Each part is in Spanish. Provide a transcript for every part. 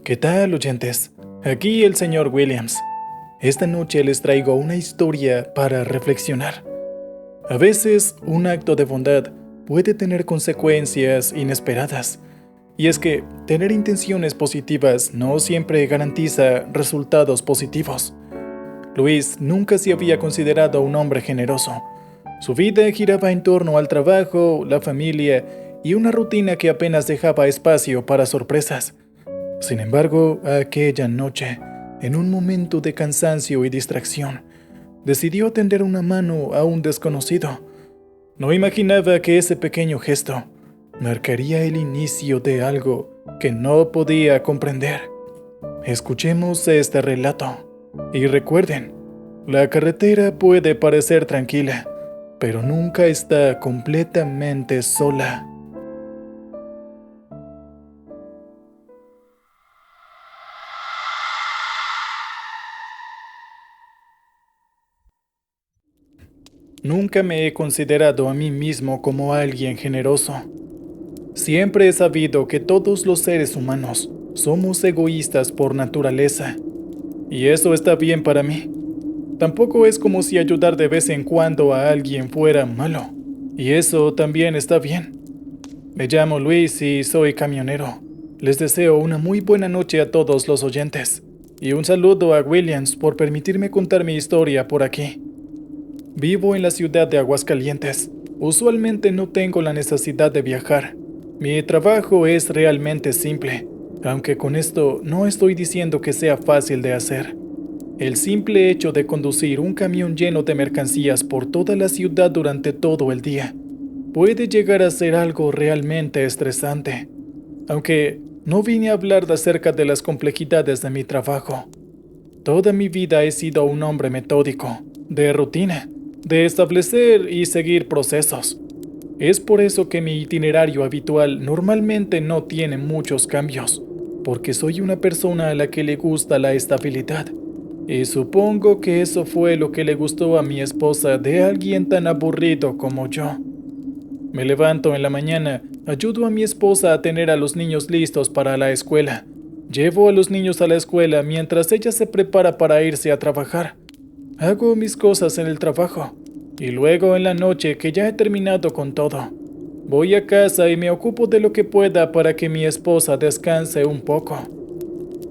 ¿Qué tal, oyentes? Aquí el señor Williams. Esta noche les traigo una historia para reflexionar. A veces, un acto de bondad puede tener consecuencias inesperadas. Y es que tener intenciones positivas no siempre garantiza resultados positivos. Luis nunca se había considerado un hombre generoso. Su vida giraba en torno al trabajo, la familia y una rutina que apenas dejaba espacio para sorpresas. Sin embargo, aquella noche, en un momento de cansancio y distracción, decidió tender una mano a un desconocido. No imaginaba que ese pequeño gesto marcaría el inicio de algo que no podía comprender. Escuchemos este relato y recuerden, la carretera puede parecer tranquila, pero nunca está completamente sola. Nunca me he considerado a mí mismo como alguien generoso. Siempre he sabido que todos los seres humanos somos egoístas por naturaleza. Y eso está bien para mí. Tampoco es como si ayudar de vez en cuando a alguien fuera malo. Y eso también está bien. Me llamo Luis y soy camionero. Les deseo una muy buena noche a todos los oyentes. Y un saludo a Williams por permitirme contar mi historia por aquí. Vivo en la ciudad de Aguascalientes. Usualmente no tengo la necesidad de viajar. Mi trabajo es realmente simple, aunque con esto no estoy diciendo que sea fácil de hacer. El simple hecho de conducir un camión lleno de mercancías por toda la ciudad durante todo el día puede llegar a ser algo realmente estresante. Aunque no vine a hablar acerca de las complejidades de mi trabajo. Toda mi vida he sido un hombre metódico, de rutina, de establecer y seguir procesos. Es por eso que mi itinerario habitual normalmente no tiene muchos cambios, porque soy una persona a la que le gusta la estabilidad. Y supongo que eso fue lo que le gustó a mi esposa de alguien tan aburrido como yo. Me levanto en la mañana, ayudo a mi esposa a tener a los niños listos para la escuela. Llevo a los niños a la escuela mientras ella se prepara para irse a trabajar. Hago mis cosas en el trabajo y luego en la noche que ya he terminado con todo, voy a casa y me ocupo de lo que pueda para que mi esposa descanse un poco.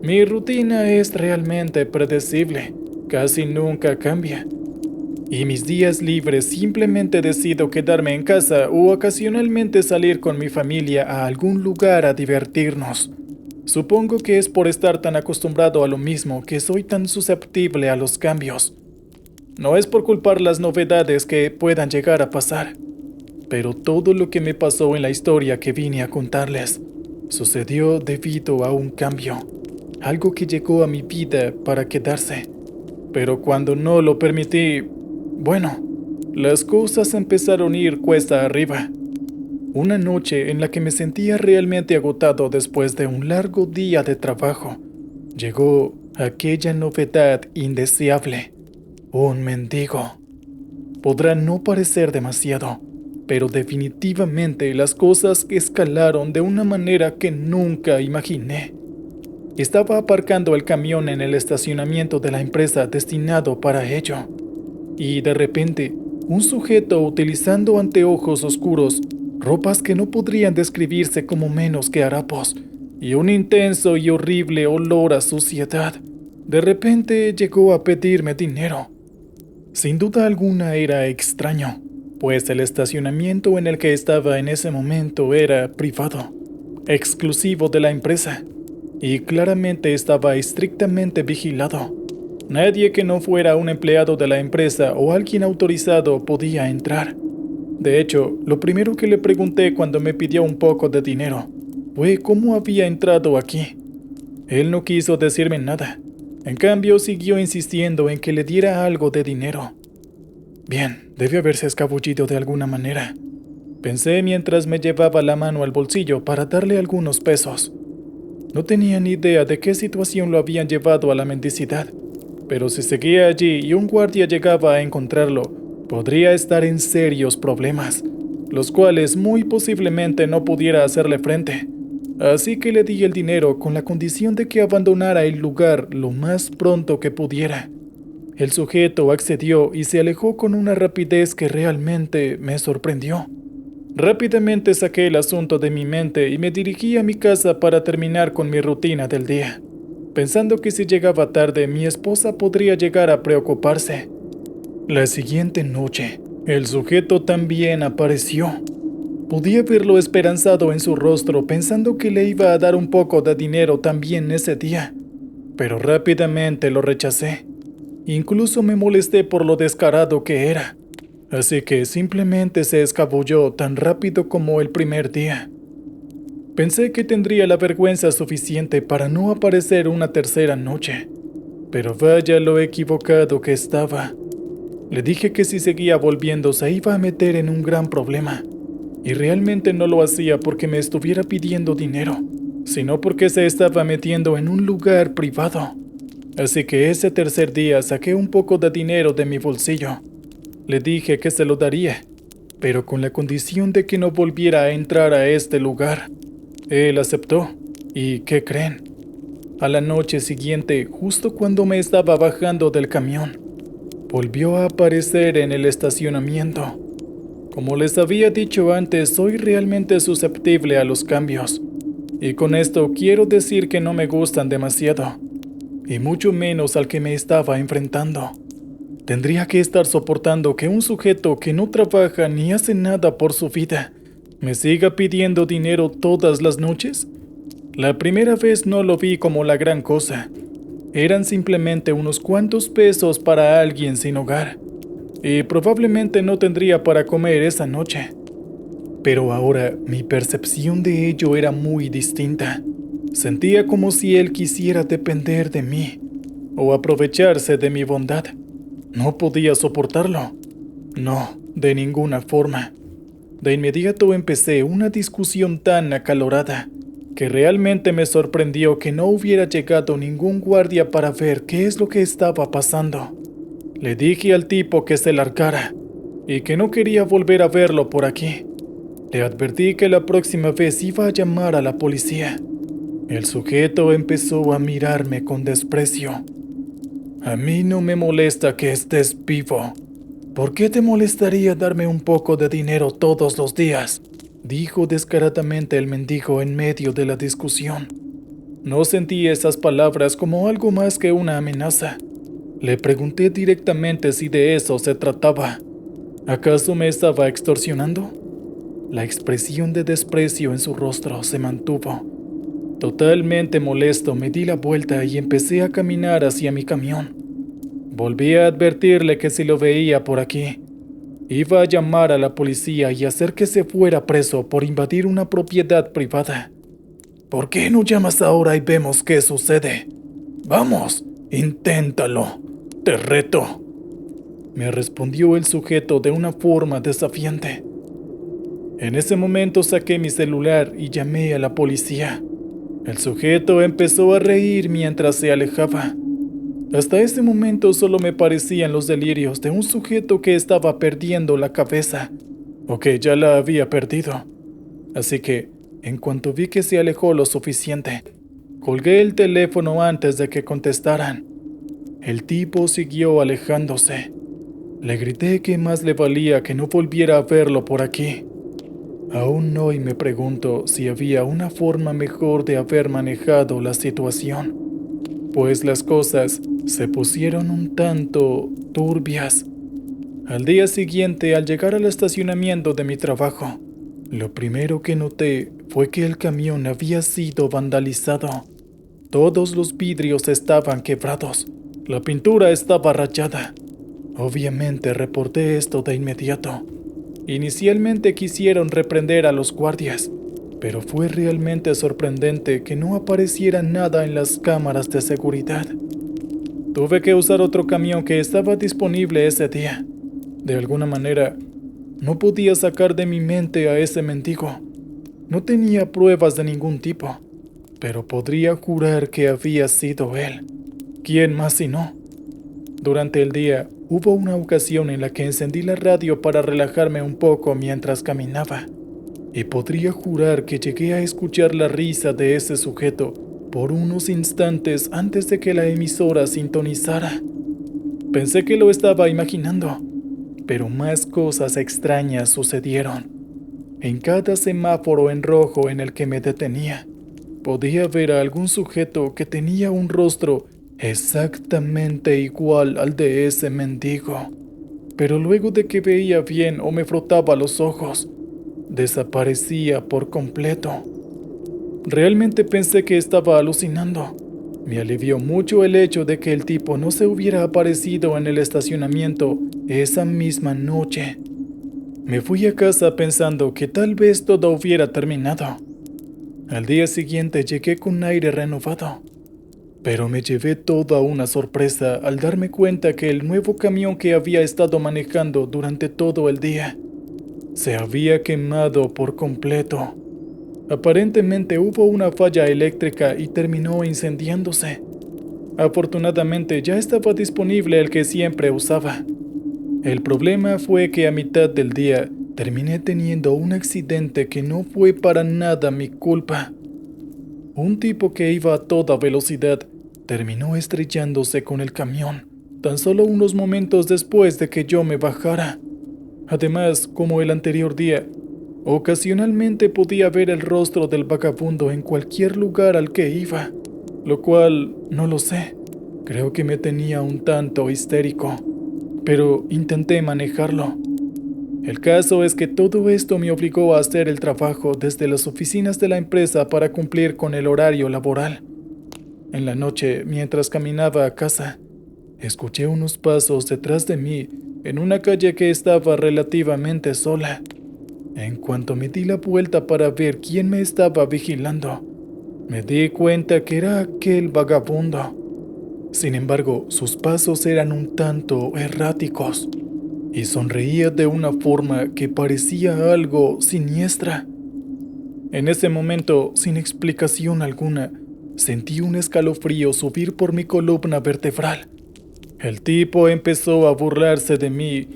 Mi rutina es realmente predecible, casi nunca cambia. Y mis días libres simplemente decido quedarme en casa o ocasionalmente salir con mi familia a algún lugar a divertirnos. Supongo que es por estar tan acostumbrado a lo mismo que soy tan susceptible a los cambios. No es por culpar las novedades que puedan llegar a pasar, pero todo lo que me pasó en la historia que vine a contarles sucedió debido a un cambio, algo que llegó a mi vida para quedarse. Pero cuando no lo permití, bueno, las cosas empezaron a ir cuesta arriba. Una noche en la que me sentía realmente agotado después de un largo día de trabajo, llegó aquella novedad indeseable. Un mendigo. Podrá no parecer demasiado, pero definitivamente las cosas escalaron de una manera que nunca imaginé. Estaba aparcando el camión en el estacionamiento de la empresa destinado para ello, y de repente, un sujeto utilizando anteojos oscuros, ropas que no podrían describirse como menos que harapos, y un intenso y horrible olor a suciedad, de repente llegó a pedirme dinero. Sin duda alguna era extraño, pues el estacionamiento en el que estaba en ese momento era privado, exclusivo de la empresa, y claramente estaba estrictamente vigilado. Nadie que no fuera un empleado de la empresa o alguien autorizado podía entrar. De hecho, lo primero que le pregunté cuando me pidió un poco de dinero fue cómo había entrado aquí. Él no quiso decirme nada. En cambio, siguió insistiendo en que le diera algo de dinero. Bien, debió haberse escabullido de alguna manera. Pensé mientras me llevaba la mano al bolsillo para darle algunos pesos. No tenía ni idea de qué situación lo habían llevado a la mendicidad, pero si seguía allí y un guardia llegaba a encontrarlo, podría estar en serios problemas, los cuales muy posiblemente no pudiera hacerle frente. Así que le di el dinero con la condición de que abandonara el lugar lo más pronto que pudiera. El sujeto accedió y se alejó con una rapidez que realmente me sorprendió. Rápidamente saqué el asunto de mi mente y me dirigí a mi casa para terminar con mi rutina del día, pensando que si llegaba tarde mi esposa podría llegar a preocuparse. La siguiente noche, el sujeto también apareció. Podía verlo esperanzado en su rostro, pensando que le iba a dar un poco de dinero también ese día, pero rápidamente lo rechacé. Incluso me molesté por lo descarado que era, así que simplemente se escabulló tan rápido como el primer día. Pensé que tendría la vergüenza suficiente para no aparecer una tercera noche, pero vaya lo equivocado que estaba. Le dije que si seguía volviendo se iba a meter en un gran problema, y realmente no lo hacía porque me estuviera pidiendo dinero, sino porque se estaba metiendo en un lugar privado. Así que ese tercer día saqué un poco de dinero de mi bolsillo. Le dije que se lo daría, pero con la condición de que no volviera a entrar a este lugar. Él aceptó. ¿Y qué creen? A la noche siguiente, justo cuando me estaba bajando del camión, volvió a aparecer en el estacionamiento. Como les había dicho antes, soy realmente susceptible a los cambios. Y con esto quiero decir que no me gustan demasiado, y mucho menos al que me estaba enfrentando. Tendría que estar soportando que un sujeto que no trabaja ni hace nada por su vida me siga pidiendo dinero todas las noches. La primera vez no lo vi como la gran cosa. Eran simplemente unos cuantos pesos para alguien sin hogar, y probablemente no tendría para comer esa noche. Pero ahora mi percepción de ello era muy distinta. Sentía como si él quisiera depender de mí o aprovecharse de mi bondad. No podía soportarlo. No, de ninguna forma. De inmediato empecé una discusión tan acalorada que realmente me sorprendió que no hubiera llegado ningún guardia para ver qué es lo que estaba pasando. Le dije al tipo que se largara y que no quería volver a verlo por aquí. Le advertí que la próxima vez iba a llamar a la policía. El sujeto empezó a mirarme con desprecio. A mí no me molesta que estés vivo. ¿Por qué te molestaría darme un poco de dinero todos los días?, dijo descaradamente el mendigo en medio de la discusión. No sentí esas palabras como algo más que una amenaza. Le pregunté directamente si de eso se trataba. ¿Acaso me estaba extorsionando? La expresión de desprecio en su rostro se mantuvo. Totalmente molesto, me di la vuelta y empecé a caminar hacia mi camión. Volví a advertirle que si lo veía por aquí, iba a llamar a la policía y hacer que se fuera preso por invadir una propiedad privada. ¿Por qué no llamas ahora y vemos qué sucede? Vamos, inténtalo, te reto, me respondió el sujeto de una forma desafiante. En ese momento saqué mi celular y llamé a la policía. El sujeto empezó a reír mientras se alejaba. Hasta ese momento solo me parecían los delirios de un sujeto que estaba perdiendo la cabeza, o que ya la había perdido. Así que, en cuanto vi que se alejó lo suficiente, colgué el teléfono antes de que contestaran. El tipo siguió alejándose. Le grité que más le valía que no volviera a verlo por aquí. Aún hoy me pregunto si había una forma mejor de haber manejado la situación, pues las cosas se pusieron un tanto turbias. Al día siguiente, al llegar al estacionamiento de mi trabajo, lo primero que noté fue que el camión había sido vandalizado. Todos los vidrios estaban quebrados, la pintura estaba rayada. Obviamente reporté esto de inmediato. Inicialmente quisieron reprender a los guardias, pero fue realmente sorprendente que no apareciera nada en las cámaras de seguridad. Tuve que usar otro camión que estaba disponible ese día. De alguna manera, no podía sacar de mi mente a ese mendigo. No tenía pruebas de ningún tipo, pero podría jurar que había sido él. ¿Quién más si no? Durante el día, hubo una ocasión en la que encendí la radio para relajarme un poco mientras caminaba. y podría jurar que llegué a escuchar la risa de ese sujeto por unos instantes antes de que la emisora sintonizara. Pensé que lo estaba imaginando, pero más cosas extrañas sucedieron. En cada semáforo en rojo en el que me detenía, podía ver a algún sujeto que tenía un rostro exactamente igual al de ese mendigo. Pero luego de que veía bien o me frotaba los ojos, desaparecía por completo. Realmente pensé que estaba alucinando. Me alivió mucho el hecho de que el tipo no se hubiera aparecido en el estacionamiento esa misma noche. Me fui a casa pensando que tal vez todo hubiera terminado. Al día siguiente llegué con aire renovado, pero me llevé toda una sorpresa al darme cuenta que el nuevo camión que había estado manejando durante todo el día se había quemado por completo. Aparentemente hubo una falla eléctrica y terminó incendiándose. Afortunadamente ya estaba disponible el que siempre usaba. El problema fue que a mitad del día terminé teniendo un accidente que no fue para nada mi culpa. Un tipo que iba a toda velocidad terminó estrellándose con el camión, tan solo unos momentos después de que yo me bajara. Además, como el anterior día, ocasionalmente podía ver el rostro del vagabundo en cualquier lugar al que iba, lo cual no lo sé. Creo que me tenía un tanto histérico, pero intenté manejarlo. El caso es que todo esto me obligó a hacer el trabajo desde las oficinas de la empresa para cumplir con el horario laboral. En la noche, mientras caminaba a casa, escuché unos pasos detrás de mí en una calle que estaba relativamente sola. En cuanto me di la vuelta para ver quién me estaba vigilando, me di cuenta que era aquel vagabundo. Sin embargo, sus pasos eran un tanto erráticos y sonreía de una forma que parecía algo siniestra. En ese momento, sin explicación alguna, sentí un escalofrío subir por mi columna vertebral. El tipo empezó a burlarse de mí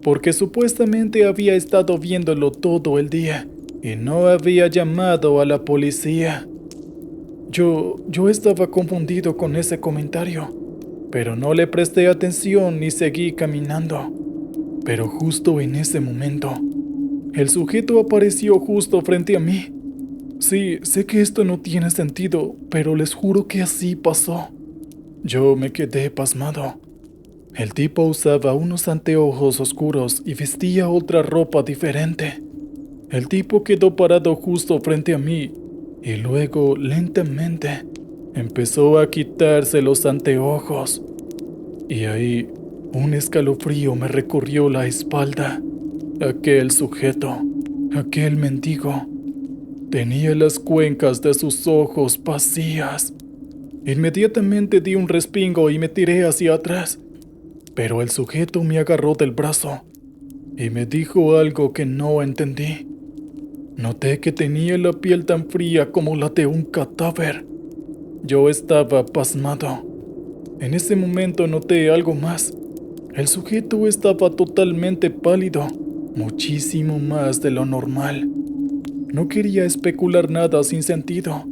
porque supuestamente había estado viéndolo todo el día y no había llamado a la policía. Yo estaba confundido con ese comentario, pero no le presté atención y seguí caminando. Pero justo en ese momento, el sujeto apareció justo frente a mí. Sí, sé que esto no tiene sentido, pero les juro que así pasó. Yo me quedé pasmado. El tipo usaba unos anteojos oscuros y vestía otra ropa diferente. El tipo quedó parado justo frente a mí y luego, lentamente, empezó a quitarse los anteojos. Y ahí, un escalofrío me recorrió la espalda. Aquel sujeto, aquel mendigo, tenía las cuencas de sus ojos vacías. Inmediatamente di un respingo y me tiré hacia atrás. Pero el sujeto me agarró del brazo y me dijo algo que no entendí. Noté que tenía la piel tan fría como la de un cadáver. Yo estaba pasmado. En ese momento noté algo más. El sujeto estaba totalmente pálido, muchísimo más de lo normal. No quería especular nada sin sentido,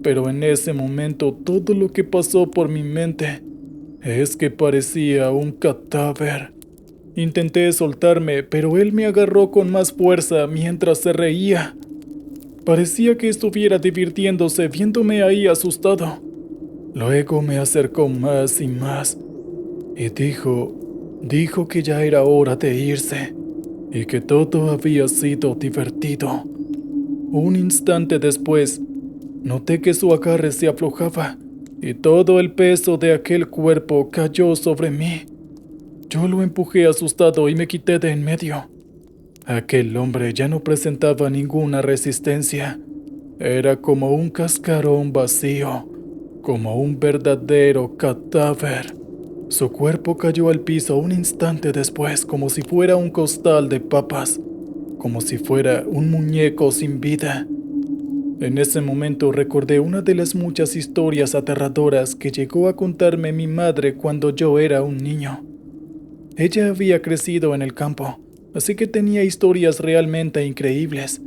pero en ese momento todo lo que pasó por mi mente es que parecía un cadáver. Intenté soltarme, pero él me agarró con más fuerza mientras se reía. Parecía que estuviera divirtiéndose viéndome ahí asustado. Luego me acercó más y más y dijo que ya era hora de irse y que todo había sido divertido. Un instante después, noté que su agarre se aflojaba y todo el peso de aquel cuerpo cayó sobre mí. Yo lo empujé asustado y me quité de en medio. Aquel hombre ya no presentaba ninguna resistencia. Era como un cascarón vacío, como un verdadero cadáver. Su cuerpo cayó al piso un instante después como si fuera un costal de papas, como si fuera un muñeco sin vida. En ese momento recordé una de las muchas historias aterradoras que llegó a contarme mi madre cuando yo era un niño. Ella había crecido en el campo, así que tenía historias realmente increíbles.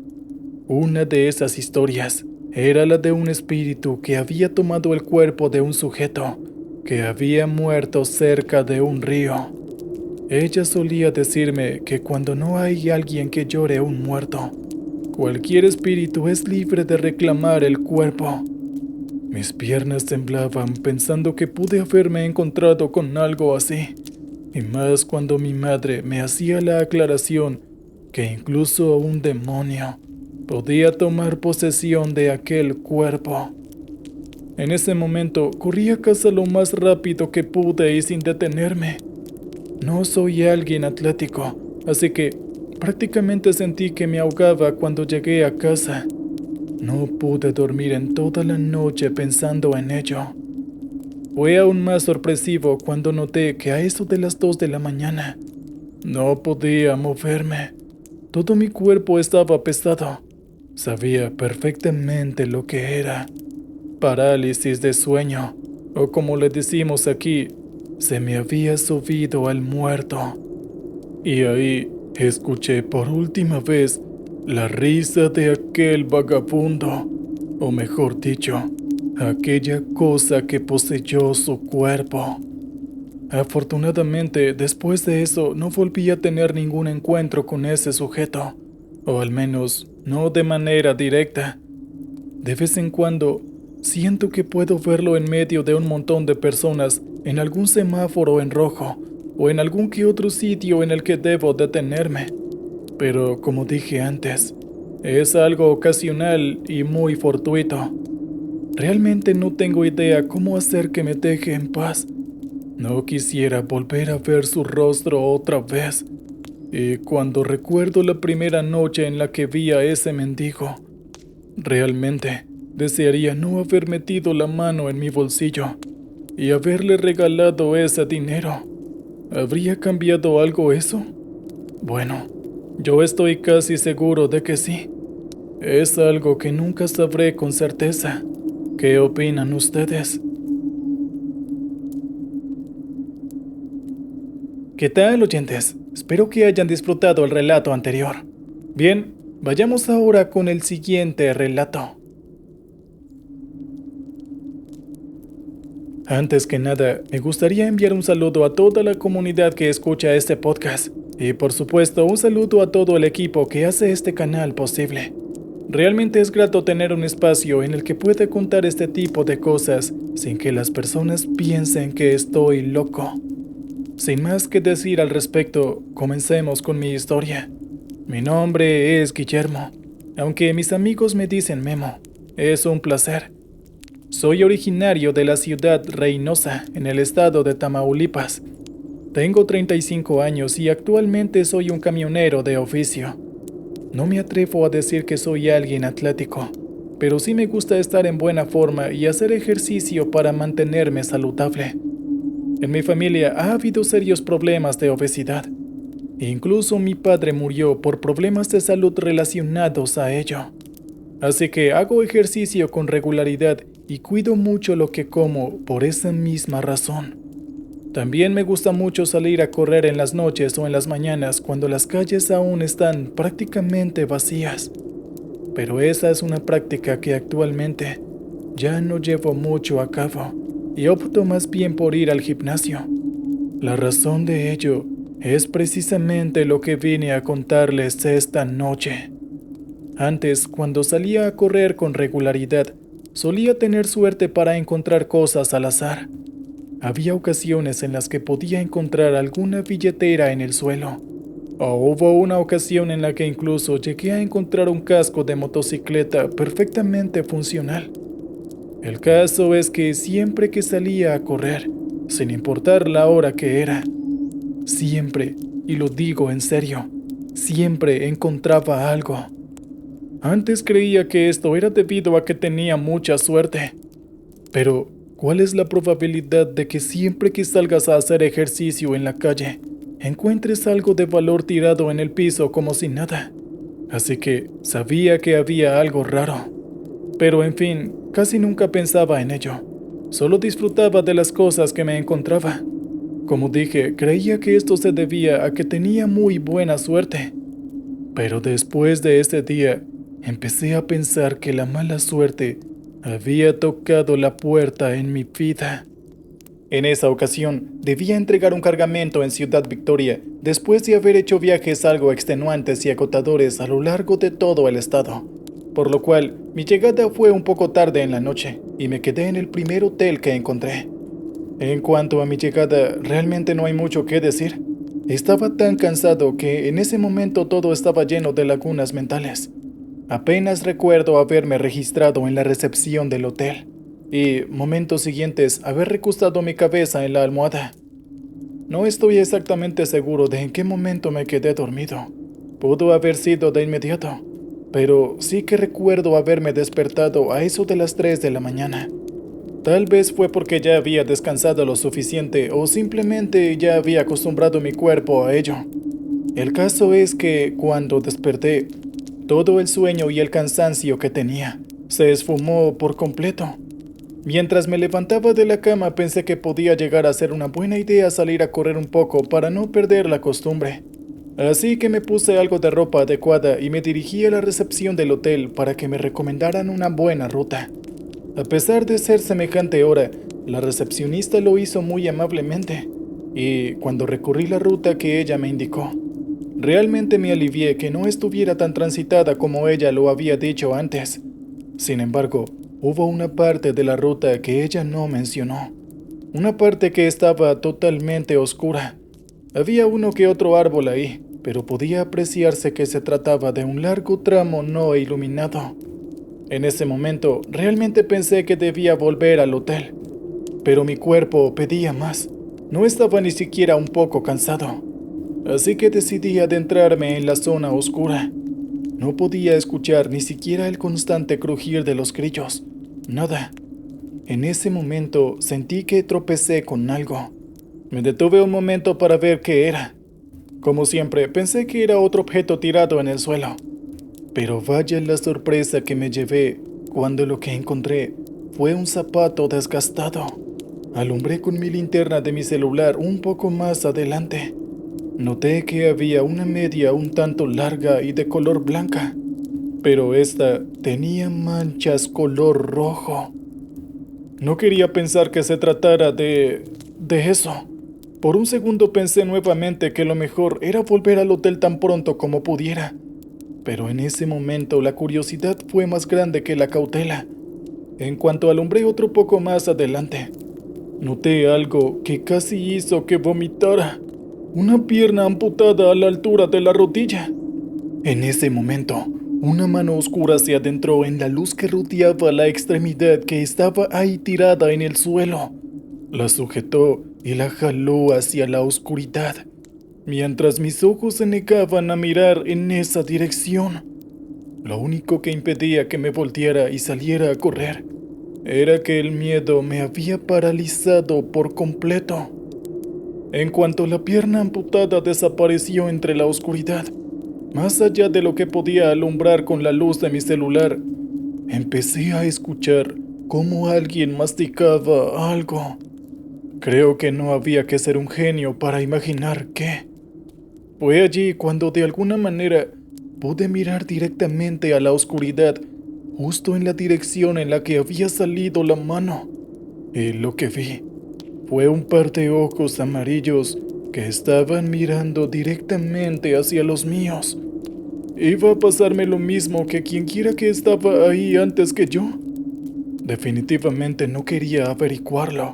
Una de esas historias era la de un espíritu que había tomado el cuerpo de un sujeto que había muerto cerca de un río. Ella solía decirme que cuando no hay alguien que llore a un muerto, cualquier espíritu es libre de reclamar el cuerpo. Mis piernas temblaban pensando que pude haberme encontrado con algo así, y más cuando mi madre me hacía la aclaración que incluso un demonio podía tomar posesión de aquel cuerpo. En ese momento corrí a casa lo más rápido que pude y sin detenerme. No soy alguien atlético, así que prácticamente sentí que me ahogaba cuando llegué a casa. No pude dormir en toda la noche pensando en ello. Fue aún más sorpresivo cuando noté que a eso de las 2 de la mañana no podía moverme. Todo mi cuerpo estaba pesado. Sabía perfectamente lo que era. Parálisis de sueño, o como le decimos aquí, se me había subido al muerto. Y ahí escuché por última vez la risa de aquel vagabundo, o mejor dicho, aquella cosa que poseyó su cuerpo. Afortunadamente, después de eso no volví a tener ningún encuentro con ese sujeto, o al menos no de manera directa. De vez en cuando, siento que puedo verlo en medio de un montón de personas en algún semáforo en rojo, o en algún que otro sitio en el que debo detenerme. Pero como dije antes, es algo ocasional y muy fortuito. Realmente no tengo idea cómo hacer que me deje en paz. No quisiera volver a ver su rostro otra vez. Y cuando recuerdo la primera noche en la que vi a ese mendigo, realmente desearía no haber metido la mano en mi bolsillo y haberle regalado ese dinero. ¿Habría cambiado algo eso? Bueno, yo estoy casi seguro de que sí. Es algo que nunca sabré con certeza. ¿Qué opinan ustedes? ¿Qué tal, oyentes? Espero que hayan disfrutado el relato anterior. Bien, vayamos ahora con el siguiente relato. Antes que nada, me gustaría enviar un saludo a toda la comunidad que escucha este podcast y por supuesto un saludo a todo el equipo que hace este canal posible. Realmente es grato tener un espacio en el que pueda contar este tipo de cosas sin que las personas piensen que estoy loco. Sin más que decir al respecto, comencemos con mi historia. Mi nombre es Guillermo, aunque mis amigos me dicen Memo. Es un placer. Soy originario de la ciudad Reynosa, en el estado de Tamaulipas. Tengo 35 años y actualmente soy un camionero de oficio. No me atrevo a decir que soy alguien atlético, pero sí me gusta estar en buena forma y hacer ejercicio para mantenerme saludable. En mi familia ha habido serios problemas de obesidad. Incluso mi padre murió por problemas de salud relacionados a ello. Así que hago ejercicio con regularidad y cuido mucho lo que como por esa misma razón. También me gusta mucho salir a correr en las noches o en las mañanas cuando las calles aún están prácticamente vacías. Pero esa es una práctica que actualmente ya no llevo mucho a cabo y opto más bien por ir al gimnasio. La razón de ello es precisamente lo que vine a contarles esta noche. Antes, cuando salía a correr con regularidad, solía tener suerte para encontrar cosas al azar. Había ocasiones en las que podía encontrar alguna billetera en el suelo. O hubo una ocasión en la que incluso llegué a encontrar un casco de motocicleta perfectamente funcional. El caso es que siempre que salía a correr, sin importar la hora que era, siempre, y lo digo en serio, siempre encontraba algo. Antes creía que esto era debido a que tenía mucha suerte. Pero, ¿cuál es la probabilidad de que siempre que salgas a hacer ejercicio en la calle, encuentres algo de valor tirado en el piso como si nada? Así que sabía que había algo raro. Pero en fin, casi nunca pensaba en ello. Solo disfrutaba de las cosas que me encontraba. Como dije, creía que esto se debía a que tenía muy buena suerte. Pero después de ese día, empecé a pensar que la mala suerte había tocado la puerta en mi vida. En esa ocasión, debía entregar un cargamento en Ciudad Victoria, después de haber hecho viajes algo extenuantes y agotadores a lo largo de todo el estado. Por lo cual, mi llegada fue un poco tarde en la noche, y me quedé en el primer hotel que encontré. En cuanto a mi llegada, realmente no hay mucho que decir. Estaba tan cansado que en ese momento todo estaba lleno de lagunas mentales. Apenas recuerdo haberme registrado en la recepción del hotel y, momentos siguientes, haber recostado mi cabeza en la almohada. No estoy exactamente seguro de en qué momento me quedé dormido. Pudo haber sido de inmediato, pero sí que recuerdo haberme despertado a eso de las 3 de la mañana. Tal vez fue porque ya había descansado lo suficiente o simplemente ya había acostumbrado mi cuerpo a ello. El caso es que cuando desperté, todo el sueño y el cansancio que tenía se esfumó por completo. Mientras me levantaba de la cama pensé que podía llegar a ser una buena idea salir a correr un poco para no perder la costumbre. Así que me puse algo de ropa adecuada y me dirigí a la recepción del hotel para que me recomendaran una buena ruta. A pesar de ser semejante hora, la recepcionista lo hizo muy amablemente, y cuando recorrí la ruta que ella me indicó, realmente me alivié que no estuviera tan transitada como ella lo había dicho antes. Sin embargo, hubo una parte de la ruta que ella no mencionó, una parte que estaba totalmente oscura. Había uno que otro árbol ahí, pero podía apreciarse que se trataba de un largo tramo no iluminado. En ese momento, realmente pensé que debía volver al hotel, pero mi cuerpo pedía más. No estaba ni siquiera un poco cansado, así que decidí adentrarme en la zona oscura. No podía escuchar ni siquiera el constante crujir de los grillos, nada. En ese momento sentí que tropecé con algo. Me detuve un momento para ver qué era. Como siempre, pensé que era otro objeto tirado en el suelo. Pero vaya la sorpresa que me llevé cuando lo que encontré fue un zapato desgastado. Alumbré con mi linterna de mi celular un poco más adelante. Noté que había una media un tanto larga y de color blanca, pero esta tenía manchas color rojo. No quería pensar que se tratara de eso. Por un segundo pensé nuevamente que lo mejor era volver al hotel tan pronto como pudiera. Pero en ese momento la curiosidad fue más grande que la cautela. En cuanto alumbré otro poco más adelante, noté algo que casi hizo que vomitara. Una pierna amputada a la altura de la rodilla. En ese momento, una mano oscura se adentró en la luz que rodeaba la extremidad que estaba ahí tirada en el suelo. La sujetó y la jaló hacia la oscuridad, mientras mis ojos se negaban a mirar en esa dirección. Lo único que impedía que me volteara y saliera a correr era que el miedo me había paralizado por completo. En cuanto la pierna amputada desapareció entre la oscuridad, más allá de lo que podía alumbrar con la luz de mi celular, empecé a escuchar cómo alguien masticaba algo. Creo que no había que ser un genio para imaginar qué. Fue allí cuando de alguna manera pude mirar directamente a la oscuridad, justo en la dirección en la que había salido la mano. Y lo que vi fue un par de ojos amarillos que estaban mirando directamente hacia los míos. ¿Iba a pasarme lo mismo que quienquiera que estaba ahí antes que yo? Definitivamente no quería averiguarlo,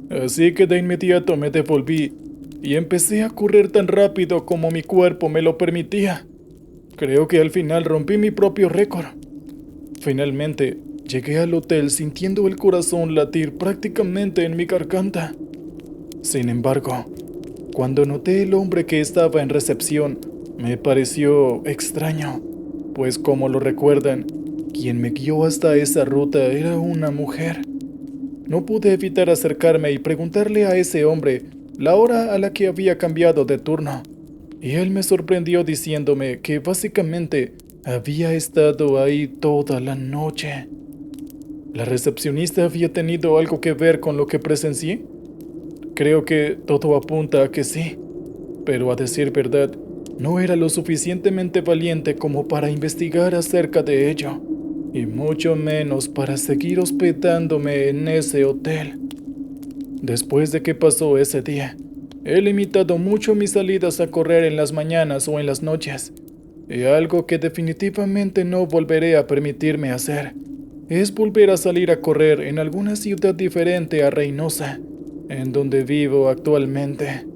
así que de inmediato me devolví y empecé a correr tan rápido como mi cuerpo me lo permitía. Creo que al final rompí mi propio récord. Finalmente, llegué al hotel sintiendo el corazón latir prácticamente en mi garganta. Sin embargo, cuando noté el hombre que estaba en recepción, me pareció extraño, pues como lo recuerdan, quien me guió hasta esa ruta era una mujer. No pude evitar acercarme y preguntarle a ese hombre la hora a la que había cambiado de turno, y él me sorprendió diciéndome que básicamente había estado ahí toda la noche. ¿La recepcionista había tenido algo que ver con lo que presencié? Creo que todo apunta a que sí, pero a decir verdad, No era lo suficientemente valiente como para investigar acerca de ello, y mucho menos para seguir hospedándome en ese hotel. Después de que pasó ese día, he limitado mucho mis salidas a correr en las mañanas o en las noches, y algo que definitivamente no volveré a permitirme hacer es volver a salir a correr en alguna ciudad diferente a Reynosa, en donde vivo actualmente.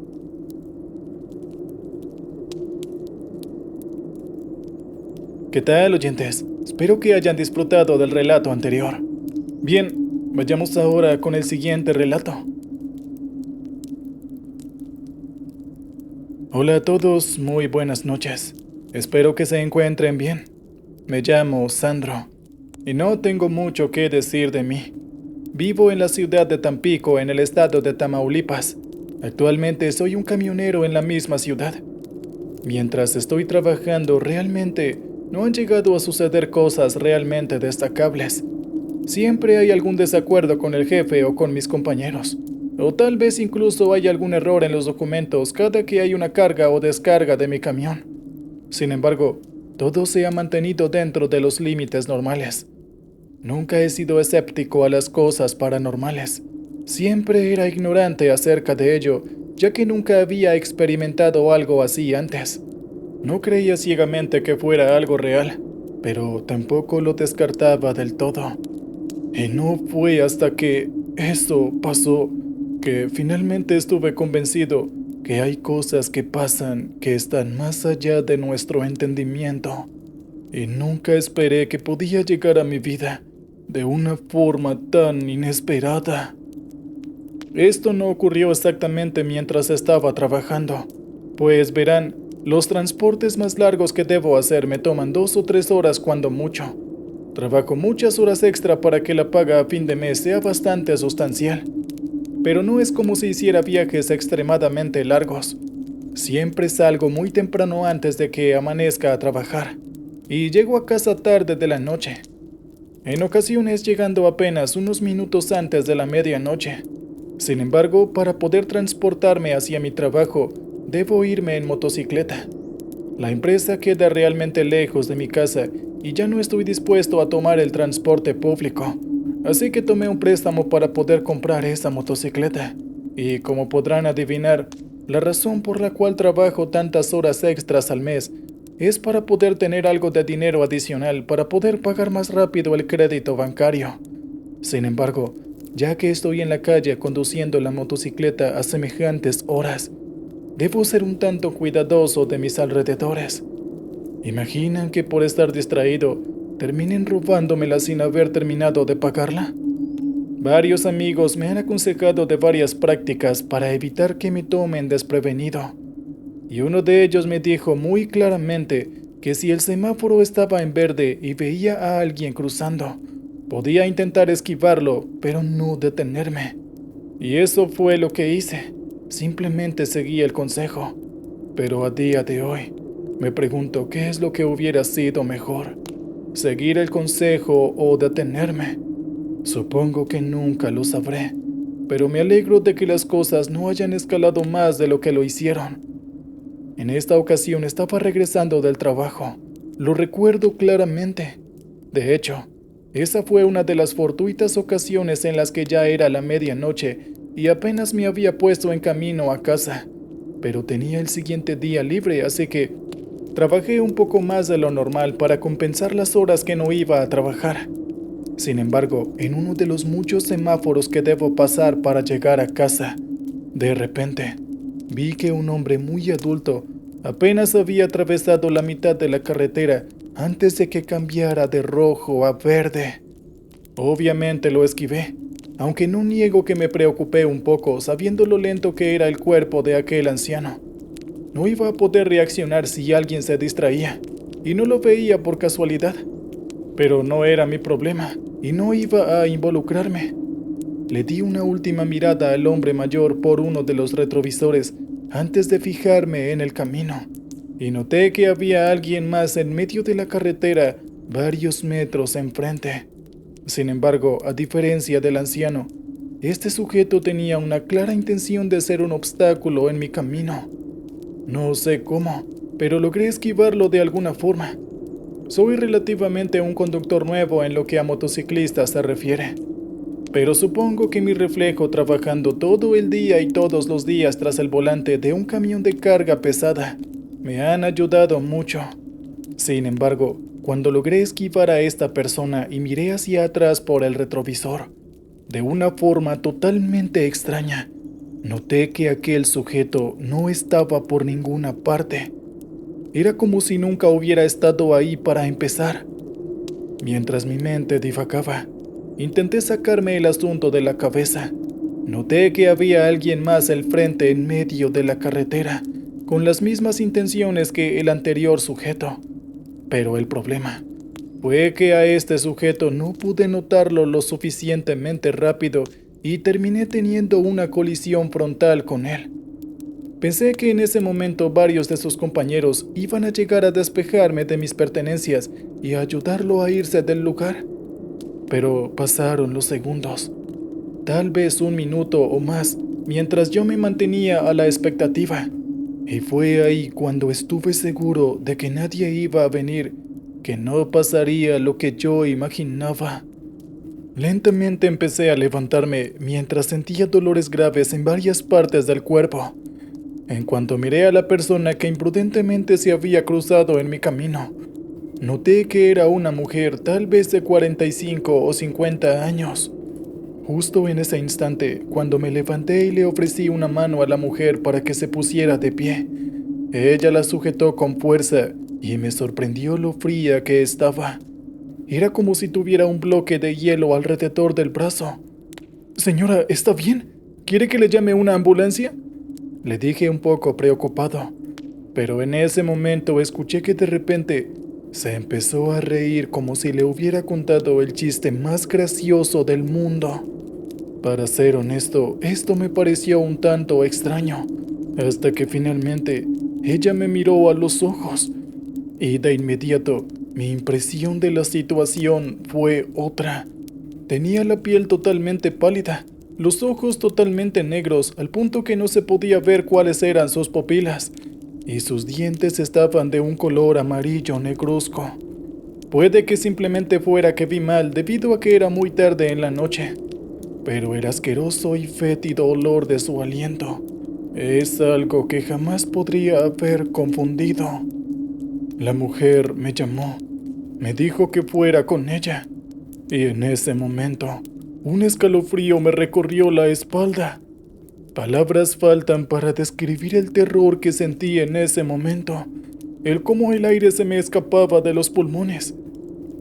¿Qué tal, oyentes? Espero que hayan disfrutado del relato anterior. Bien, vayamos ahora con el siguiente relato. Hola a todos, muy buenas noches. Espero que se encuentren bien. Me llamo Sandro, y no tengo mucho que decir de mí. Vivo en la ciudad de Tampico, en el estado de Tamaulipas. Actualmente soy un camionero en la misma ciudad. Mientras estoy trabajando, realmente no han llegado a suceder cosas realmente destacables. Siempre hay algún desacuerdo con el jefe o con mis compañeros. O tal vez incluso hay algún error en los documentos cada que hay una carga o descarga de mi camión. Sin embargo, todo se ha mantenido dentro de los límites normales. Nunca he sido escéptico a las cosas paranormales. Siempre era ignorante acerca de ello, ya que nunca había experimentado algo así antes. No creía ciegamente que fuera algo real, pero tampoco lo descartaba del todo. Y no fue hasta que eso pasó que finalmente estuve convencido que hay cosas que pasan que están más allá de nuestro entendimiento. Y nunca esperé que podía llegar a mi vida de una forma tan inesperada. Esto no ocurrió exactamente mientras estaba trabajando, pues verán, los transportes más largos que debo hacer me toman 2 o 3 horas cuando mucho. Trabajo muchas horas extra para que la paga a fin de mes sea bastante sustancial, pero no es como si hiciera viajes extremadamente largos. Siempre salgo muy temprano antes de que amanezca a trabajar, y llego a casa tarde de la noche. En ocasiones llegando apenas unos minutos antes de la medianoche. Sin embargo, para poder transportarme hacia mi trabajo, debo irme en motocicleta. La empresa queda realmente lejos de mi casa y ya no estoy dispuesto a tomar el transporte público. Así que tomé un préstamo para poder comprar esa motocicleta. Y como podrán adivinar, la razón por la cual trabajo tantas horas extras al mes es para poder tener algo de dinero adicional para poder pagar más rápido el crédito bancario. Sin embargo, ya que estoy en la calle conduciendo la motocicleta a semejantes horas, debo ser un tanto cuidadoso de mis alrededores. ¿Imaginan que por estar distraído terminen robándomela sin haber terminado de pagarla? Varios amigos me han aconsejado de varias prácticas para evitar que me tomen desprevenido. Y uno de ellos me dijo muy claramente que si el semáforo estaba en verde y veía a alguien cruzando, podía intentar esquivarlo, pero no detenerme. Y eso fue lo que hice. Simplemente seguí el consejo. Pero a día de hoy, me pregunto qué es lo que hubiera sido mejor. ¿Seguir el consejo o detenerme? Supongo que nunca lo sabré. Pero me alegro de que las cosas no hayan escalado más de lo que lo hicieron. En esta ocasión estaba regresando del trabajo. Lo recuerdo claramente. De hecho, esa fue una de las fortuitas ocasiones en las que ya era la medianoche y apenas me había puesto en camino a casa. Pero tenía el siguiente día libre, así que trabajé un poco más de lo normal para compensar las horas que no iba a trabajar. Sin embargo, en uno de los muchos semáforos que debo pasar para llegar a casa, de repente, vi que un hombre muy adulto apenas había atravesado la mitad de la carretera antes de que cambiara de rojo a verde. Obviamente lo esquivé, aunque no niego que me preocupé un poco sabiendo lo lento que era el cuerpo de aquel anciano. No iba a poder reaccionar si alguien se distraía, y no lo veía por casualidad. Pero no era mi problema, y no iba a involucrarme. Le di una última mirada al hombre mayor por uno de los retrovisores antes de fijarme en el camino, y noté que había alguien más en medio de la carretera, varios metros enfrente. Sin embargo, a diferencia del anciano, este sujeto tenía una clara intención de ser un obstáculo en mi camino. No sé cómo, pero logré esquivarlo de alguna forma. Soy relativamente un conductor nuevo en lo que a motociclistas se refiere, pero supongo que mi reflejo trabajando todo el día y todos los días tras el volante de un camión de carga pesada me han ayudado mucho. Sin embargo, cuando logré esquivar a esta persona y miré hacia atrás por el retrovisor, de una forma totalmente extraña, noté que aquel sujeto no estaba por ninguna parte. Era como si nunca hubiera estado ahí para empezar. Mientras mi mente divagaba, intenté sacarme el asunto de la cabeza. Noté que había alguien más al frente en medio de la carretera, con las mismas intenciones que el anterior sujeto. Pero el problema fue que a este sujeto no pude notarlo lo suficientemente rápido y terminé teniendo una colisión frontal con él. Pensé que en ese momento varios de sus compañeros iban a llegar a despejarme de mis pertenencias y a ayudarlo a irse del lugar. Pero pasaron los segundos, tal vez un minuto o más, mientras yo me mantenía a la expectativa. Y fue ahí cuando estuve seguro de que nadie iba a venir, que no pasaría lo que yo imaginaba. Lentamente empecé a levantarme mientras sentía dolores graves en varias partes del cuerpo. En cuanto miré a la persona que imprudentemente se había cruzado en mi camino, noté que era una mujer tal vez de 45 o 50 años. Justo en ese instante, cuando me levanté y le ofrecí una mano a la mujer para que se pusiera de pie, ella la sujetó con fuerza y me sorprendió lo fría que estaba. Era como si tuviera un bloque de hielo alrededor del brazo. «Señora, ¿está bien? ¿Quiere que le llame una ambulancia?», le dije un poco preocupado, pero en ese momento escuché que de repente se empezó a reír como si le hubiera contado el chiste más gracioso del mundo. Para ser honesto, esto me pareció un tanto extraño, hasta que finalmente ella me miró a los ojos, y de inmediato mi impresión de la situación fue otra. Tenía la piel totalmente pálida, los ojos totalmente negros al punto que no se podía ver cuáles eran sus pupilas, y sus dientes estaban de un color amarillo negruzco. Puede que simplemente fuera que vi mal debido a que era muy tarde en la noche, pero el asqueroso y fétido olor de su aliento es algo que jamás podría haber confundido. La mujer me llamó, me dijo que fuera con ella, y en ese momento un escalofrío me recorrió la espalda. Palabras faltan para describir el terror que sentí en ese momento, el cómo el aire se me escapaba de los pulmones.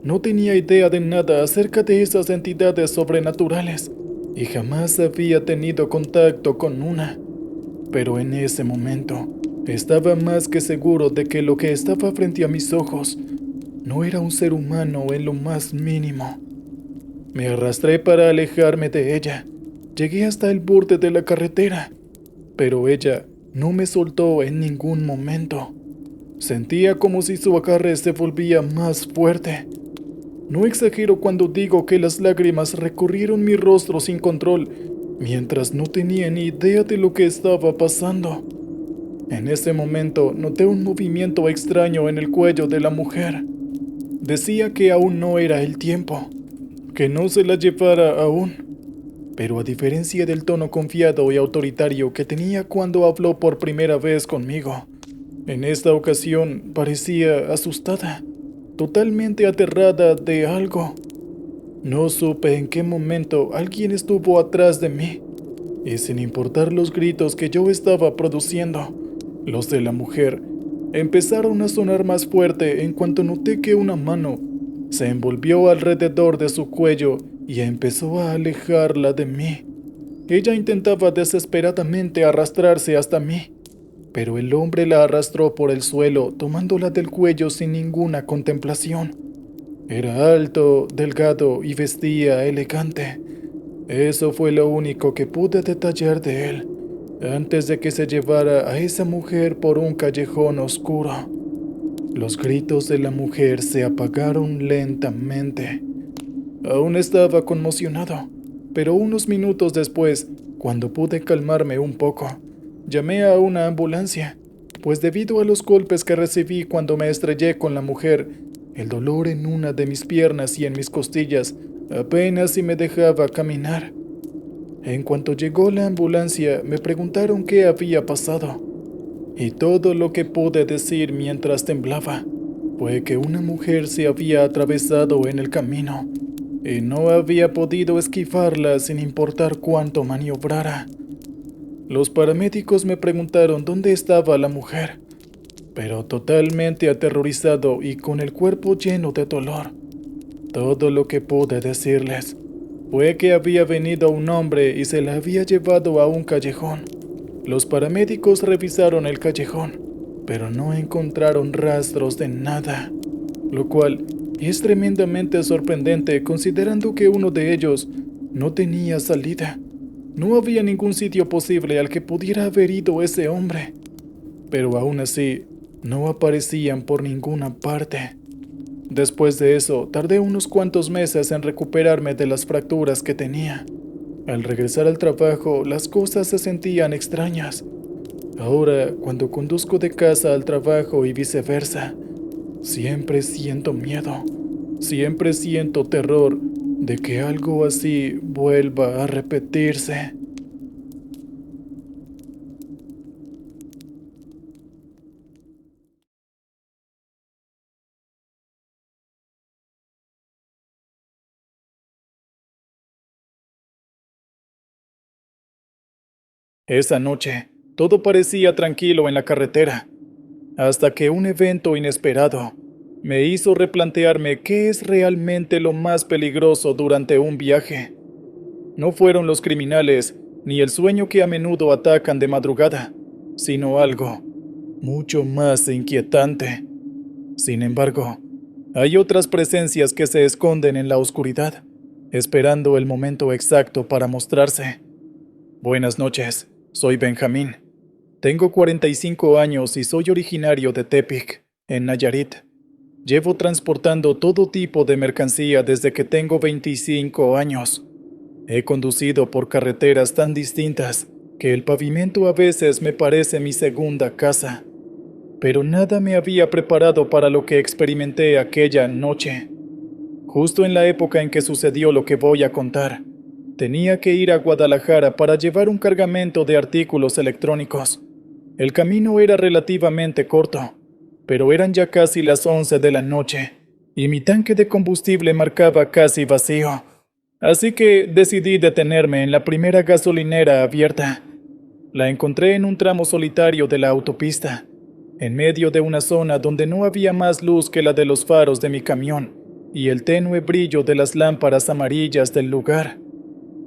No tenía idea de nada acerca de esas entidades sobrenaturales y jamás había tenido contacto con una. Pero en ese momento estaba más que seguro de que lo que estaba frente a mis ojos no era un ser humano en lo más mínimo. Me arrastré para alejarme de ella. Llegué hasta el borde de la carretera, pero ella no me soltó en ningún momento. Sentía como si su agarre se volvía más fuerte. No exagero cuando digo que las lágrimas recorrieron mi rostro sin control, mientras no tenía ni idea de lo que estaba pasando. En ese momento noté un movimiento extraño en el cuello de la mujer. Decía que aún no era el tiempo, que no se la llevara aún. Pero a diferencia del tono confiado y autoritario que tenía cuando habló por primera vez conmigo, en esta ocasión parecía asustada, totalmente aterrada de algo. No supe en qué momento alguien estuvo atrás de mí, y sin importar los gritos que yo estaba produciendo, los de la mujer empezaron a sonar más fuerte en cuanto noté que una mano se envolvió alrededor de su cuello y empezó a alejarla de mí. Ella intentaba desesperadamente arrastrarse hasta mí, pero el hombre la arrastró por el suelo, tomándola del cuello sin ninguna contemplación. Era alto, delgado y vestía elegante. Eso fue lo único que pude detallar de él, antes de que se llevara a esa mujer por un callejón oscuro. Los gritos de la mujer se apagaron lentamente. Aún estaba conmocionado, pero unos minutos después, cuando pude calmarme un poco, llamé a una ambulancia, pues debido a los golpes que recibí cuando me estrellé con la mujer, el dolor en una de mis piernas y en mis costillas apenas si me dejaba caminar. En cuanto llegó la ambulancia, me preguntaron qué había pasado, y todo lo que pude decir mientras temblaba fue que una mujer se había atravesado en el camino y no había podido esquivarla sin importar cuánto maniobrara. Los paramédicos me preguntaron dónde estaba la mujer, pero totalmente aterrorizado y con el cuerpo lleno de dolor, todo lo que pude decirles fue que había venido un hombre y se la había llevado a un callejón. Los paramédicos revisaron el callejón, pero no encontraron rastros de nada, lo cual es tremendamente sorprendente considerando que uno de ellos no tenía salida. No había ningún sitio posible al que pudiera haber ido ese hombre, pero aún así no aparecían por ninguna parte. Después de eso, tardé unos cuantos meses en recuperarme de las fracturas que tenía. Al regresar al trabajo, las cosas se sentían extrañas. Ahora, cuando conduzco de casa al trabajo y viceversa, siempre siento miedo, siempre siento terror de que algo así vuelva a repetirse. Esa noche, todo parecía tranquilo en la carretera, hasta que un evento inesperado me hizo replantearme qué es realmente lo más peligroso durante un viaje. No fueron los criminales ni el sueño que a menudo atacan de madrugada, sino algo mucho más inquietante. Sin embargo, hay otras presencias que se esconden en la oscuridad, esperando el momento exacto para mostrarse. Buenas noches, soy Benjamín. Tengo 45 años y soy originario de Tepic, en Nayarit. Llevo transportando todo tipo de mercancía desde que tengo 25 años. He conducido por carreteras tan distintas que el pavimento a veces me parece mi segunda casa. Pero nada me había preparado para lo que experimenté aquella noche. Justo en la época en que sucedió lo que voy a contar, tenía que ir a Guadalajara para llevar un cargamento de artículos electrónicos. El camino era relativamente corto, pero eran ya casi las 11 de la noche, y mi tanque de combustible marcaba casi vacío. Así que decidí detenerme en la primera gasolinera abierta. La encontré en un tramo solitario de la autopista, en medio de una zona donde no había más luz que la de los faros de mi camión y el tenue brillo de las lámparas amarillas del lugar.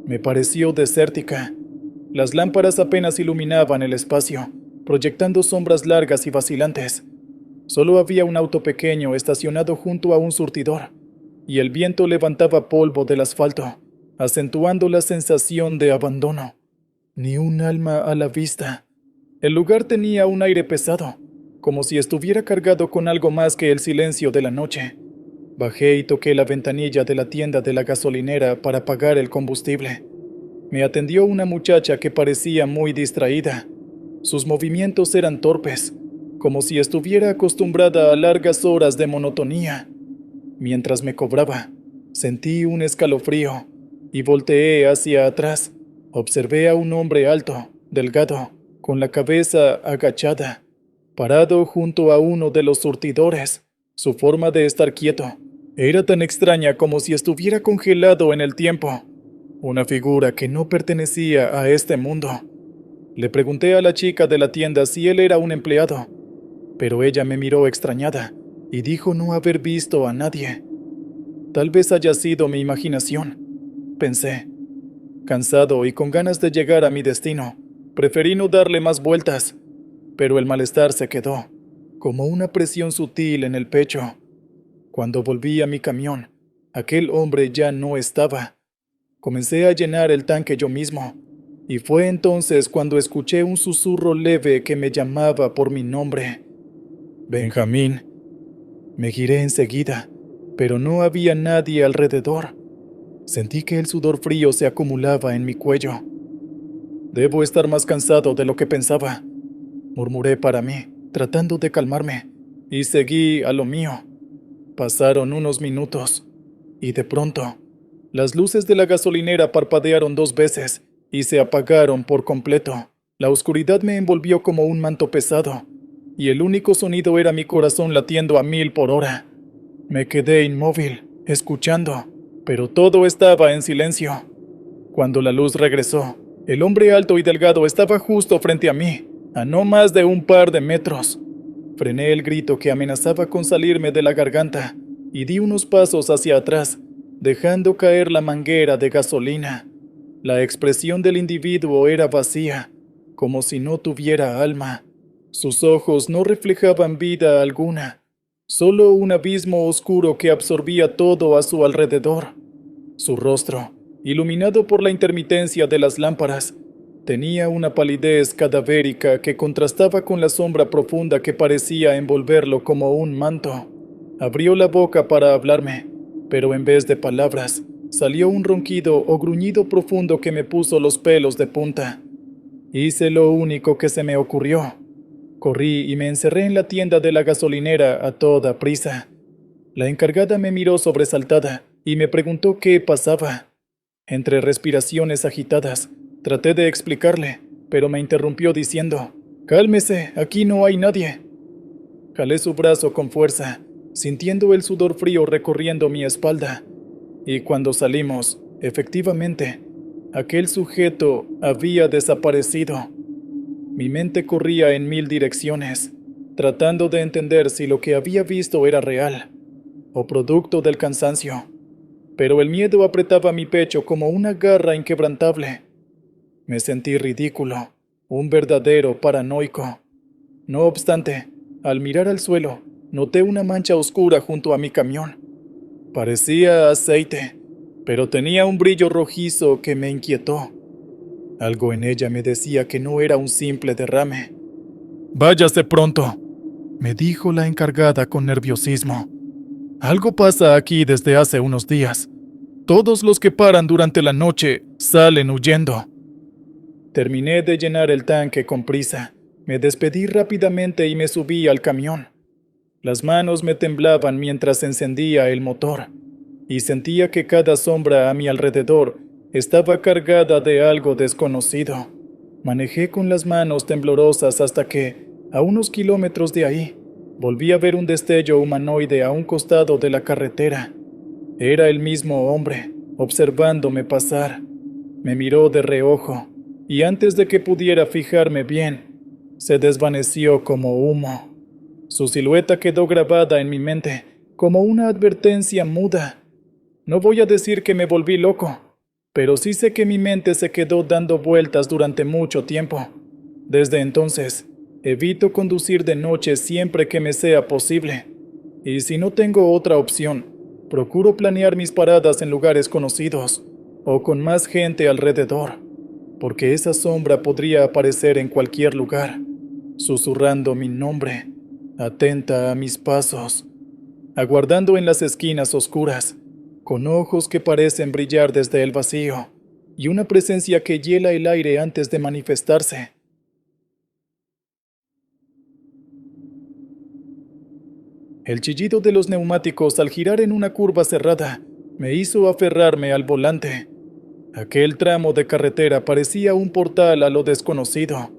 Me pareció desértica. Las lámparas apenas iluminaban el espacio, proyectando sombras largas y vacilantes. Solo había un auto pequeño estacionado junto a un surtidor, y el viento levantaba polvo del asfalto, acentuando la sensación de abandono. Ni un alma a la vista. El lugar tenía un aire pesado, como si estuviera cargado con algo más que el silencio de la noche. Bajé y toqué la ventanilla de la tienda de la gasolinera para pagar el combustible. Me atendió una muchacha que parecía muy distraída. Sus movimientos eran torpes, como si estuviera acostumbrada a largas horas de monotonía. Mientras me cobraba, sentí un escalofrío y volteé hacia atrás. Observé a un hombre alto, delgado, con la cabeza agachada, parado junto a uno de los surtidores. Su forma de estar quieto era tan extraña como si estuviera congelado en el tiempo. Una figura que no pertenecía a este mundo. Le pregunté a la chica de la tienda si él era un empleado, pero ella me miró extrañada y dijo no haber visto a nadie. Tal vez haya sido mi imaginación, pensé. Cansado y con ganas de llegar a mi destino, preferí no darle más vueltas, pero el malestar se quedó, como una presión sutil en el pecho. Cuando volví a mi camión, aquel hombre ya no estaba. Comencé a llenar el tanque yo mismo, y fue entonces cuando escuché un susurro leve que me llamaba por mi nombre. Benjamín. Me giré enseguida, pero no había nadie alrededor. Sentí que el sudor frío se acumulaba en mi cuello. Debo estar más cansado de lo que pensaba, murmuré para mí. tratando de calmarme, y seguí a lo mío. Pasaron unos minutos, y de pronto, las luces de la gasolinera parpadearon 2 veces y se apagaron por completo. La oscuridad me envolvió como un manto pesado, y el único sonido era mi corazón latiendo a 1000 por hora. Me quedé inmóvil, escuchando, pero todo estaba en silencio. Cuando la luz regresó, el hombre alto y delgado estaba justo frente a mí, a no más de un par de metros. Frené el grito que amenazaba con salirme de la garganta y di unos pasos hacia atrás, dejando caer la manguera de gasolina. La expresión del individuo era vacía, como si no tuviera alma. Sus ojos no reflejaban vida alguna, solo un abismo oscuro que absorbía todo a su alrededor. Su rostro, iluminado por la intermitencia de las lámparas, tenía una palidez cadavérica que contrastaba con la sombra profunda que parecía envolverlo como un manto. Abrió la boca para hablarme, pero en vez de palabras, salió un ronquido o gruñido profundo que me puso los pelos de punta. Hice lo único que se me ocurrió. Corrí y me encerré en la tienda de la gasolinera a toda prisa. La encargada me miró sobresaltada y me preguntó qué pasaba. Entre respiraciones agitadas, traté de explicarle, pero me interrumpió diciendo: «Cálmese, aquí no hay nadie». Jalé su brazo con fuerza, sintiendo el sudor frío recorriendo mi espalda. Y cuando salimos, efectivamente, aquel sujeto había desaparecido. Mi mente corría en 1000 direcciones, tratando de entender si lo que había visto era real o producto del cansancio. Pero el miedo apretaba mi pecho como una garra inquebrantable. Me sentí ridículo, un verdadero paranoico. No obstante, al mirar al suelo, noté una mancha oscura junto a mi camión. Parecía aceite, pero tenía un brillo rojizo que me inquietó. Algo en ella me decía que no era un simple derrame. «Váyase pronto», me dijo la encargada con nerviosismo. «Algo pasa aquí desde hace unos días. Todos los que paran durante la noche salen huyendo». Terminé de llenar el tanque con prisa. Me despedí rápidamente y me subí al camión. Las manos me temblaban mientras encendía el motor, y sentía que cada sombra a mi alrededor estaba cargada de algo desconocido. Manejé con las manos temblorosas hasta que, a unos kilómetros de ahí, volví a ver un destello humanoide a un costado de la carretera. Era el mismo hombre, observándome pasar. Me miró de reojo, y antes de que pudiera fijarme bien, se desvaneció como humo. Su silueta quedó grabada en mi mente como una advertencia muda. No voy a decir que me volví loco, pero sí sé que mi mente se quedó dando vueltas durante mucho tiempo. Desde entonces, evito conducir de noche siempre que me sea posible, y si no tengo otra opción, procuro planear mis paradas en lugares conocidos o con más gente alrededor, porque esa sombra podría aparecer en cualquier lugar, susurrando mi nombre, atenta a mis pasos, aguardando en las esquinas oscuras, con ojos que parecen brillar desde el vacío, y una presencia que hiela el aire antes de manifestarse. El chillido de los neumáticos al girar en una curva cerrada me hizo aferrarme al volante. Aquel tramo de carretera parecía un portal a lo desconocido,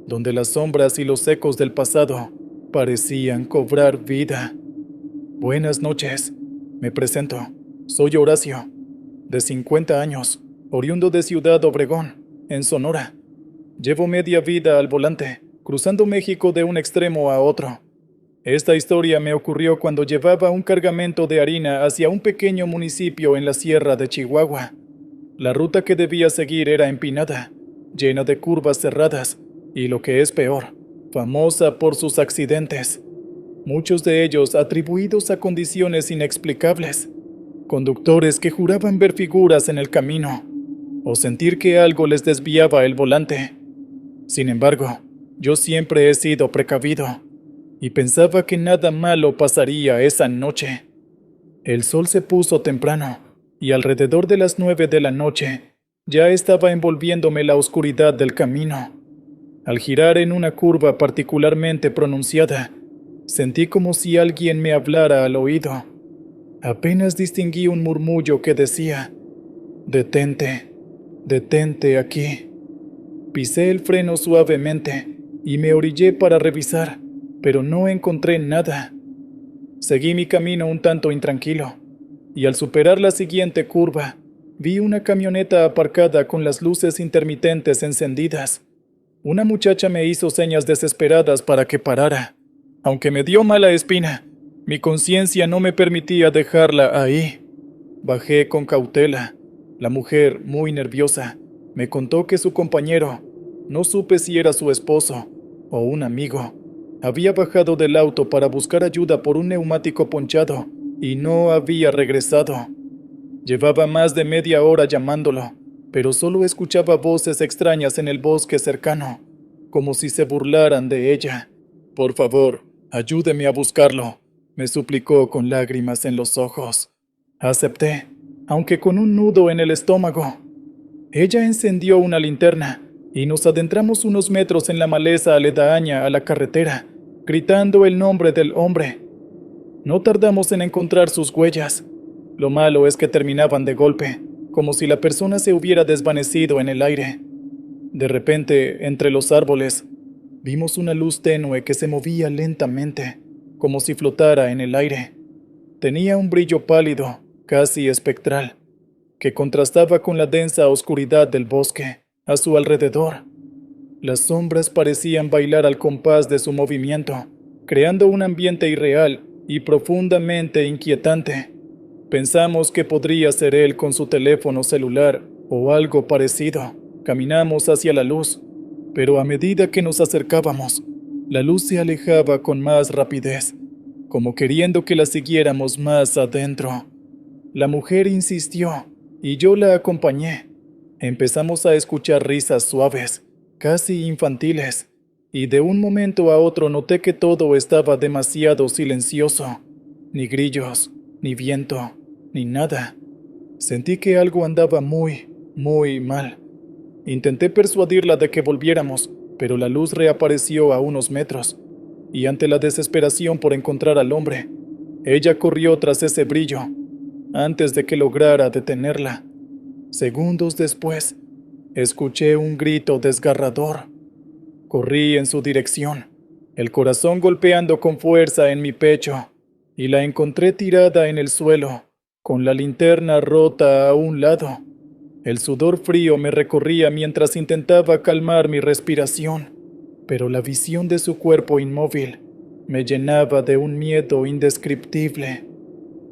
donde las sombras y los ecos del pasado parecían cobrar vida. Buenas noches, me presento. Soy Horacio, de 50 años, oriundo de Ciudad Obregón, en Sonora. Llevo media vida al volante, cruzando México de un extremo a otro. Esta historia me ocurrió cuando llevaba un cargamento de harina hacia un pequeño municipio en la sierra de Chihuahua. La ruta que debía seguir era empinada, llena de curvas cerradas y, lo que es peor, famosa por sus accidentes, muchos de ellos atribuidos a condiciones inexplicables. Conductores que juraban ver figuras en el camino o sentir que algo les desviaba el volante. Sin embargo, yo siempre he sido precavido y pensaba que nada malo pasaría esa noche. El sol se puso temprano y alrededor de las 9 de la noche ya estaba envolviéndome la oscuridad del camino. Al girar en una curva particularmente pronunciada, sentí como si alguien me hablara al oído. Apenas distinguí un murmullo que decía: «Detente, detente aquí». Pisé el freno suavemente y me orillé para revisar, pero no encontré nada. Seguí mi camino un tanto intranquilo, y al superar la siguiente curva, vi una camioneta aparcada con las luces intermitentes encendidas. Una muchacha me hizo señas desesperadas para que parara. Aunque me dio mala espina, mi conciencia no me permitía dejarla ahí. Bajé con cautela. La mujer, muy nerviosa, me contó que su compañero, no supe si era su esposo o un amigo, había bajado del auto para buscar ayuda por un neumático ponchado y no había regresado. Llevaba más de media hora llamándolo, pero solo escuchaba voces extrañas en el bosque cercano, como si se burlaran de ella. «Por favor, ayúdeme a buscarlo», me suplicó con lágrimas en los ojos. Acepté, aunque con un nudo en el estómago. Ella encendió una linterna y nos adentramos unos metros en la maleza aledaña a la carretera, gritando el nombre del hombre. No tardamos en encontrar sus huellas. Lo malo es que terminaban de golpe, como si la persona se hubiera desvanecido en el aire. De repente, entre los árboles, vimos una luz tenue que se movía lentamente, como si flotara en el aire. Tenía un brillo pálido, casi espectral, que contrastaba con la densa oscuridad del bosque a su alrededor. Las sombras parecían bailar al compás de su movimiento, creando un ambiente irreal y profundamente inquietante. Pensamos que podría ser él con su teléfono celular o algo parecido. Caminamos hacia la luz, pero a medida que nos acercábamos, la luz se alejaba con más rapidez, como queriendo que la siguiéramos más adentro. La mujer insistió y yo la acompañé. Empezamos a escuchar risas suaves, casi infantiles, y de un momento a otro noté que todo estaba demasiado silencioso. Ni grillos, ni viento, ni nada. Sentí que algo andaba muy mal. Intenté persuadirla de que volviéramos, pero la luz reapareció a unos metros, y ante la desesperación por encontrar al hombre, ella corrió tras ese brillo, antes de que lograra detenerla. Segundos después, escuché un grito desgarrador. Corrí en su dirección, el corazón golpeando con fuerza en mi pecho, y la encontré tirada en el suelo, con la linterna rota a un lado. El sudor frío me recorría mientras intentaba calmar mi respiración, pero la visión de su cuerpo inmóvil me llenaba de un miedo indescriptible.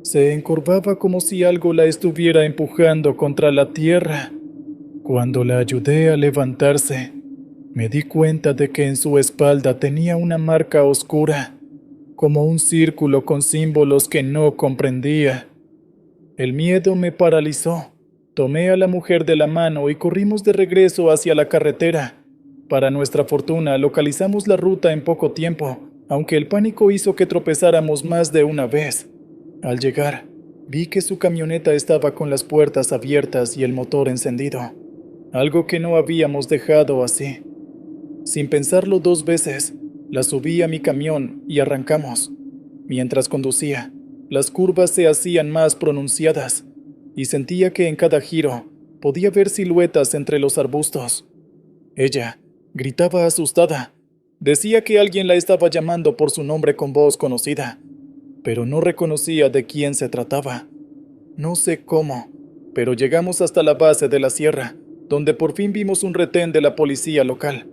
Se encorvaba como si algo la estuviera empujando contra la tierra. Cuando la ayudé a levantarse, me di cuenta de que en su espalda tenía una marca oscura, como un círculo con símbolos que no comprendía. El miedo me paralizó. Tomé a la mujer de la mano y corrimos de regreso hacia la carretera. Para nuestra fortuna, localizamos la ruta en poco tiempo, aunque el pánico hizo que tropezáramos más de una vez. Al llegar, vi que su camioneta estaba con las puertas abiertas y el motor encendido, algo que no habíamos dejado así. Sin pensarlo dos veces, la subí a mi camión y arrancamos. Mientras conducía, las curvas se hacían más pronunciadas y sentía que en cada giro podía ver siluetas entre los arbustos. Ella gritaba asustada. Decía que alguien la estaba llamando por su nombre con voz conocida, pero no reconocía de quién se trataba. No sé cómo, pero llegamos hasta la base de la sierra, donde por fin vimos un retén de la policía local.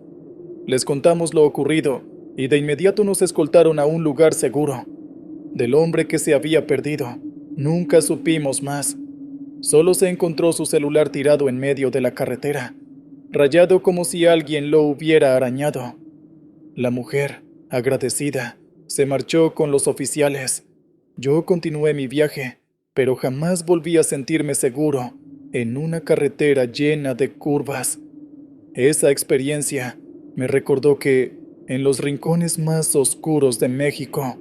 Les contamos lo ocurrido y de inmediato nos escoltaron a un lugar seguro. Del hombre que se había perdido, nunca supimos más. Solo se encontró su celular tirado en medio de la carretera, rayado como si alguien lo hubiera arañado. La mujer, agradecida, se marchó con los oficiales. Yo continué mi viaje, pero jamás volví a sentirme seguro en una carretera llena de curvas. Esa experiencia me recordó que, en los rincones más oscuros de México,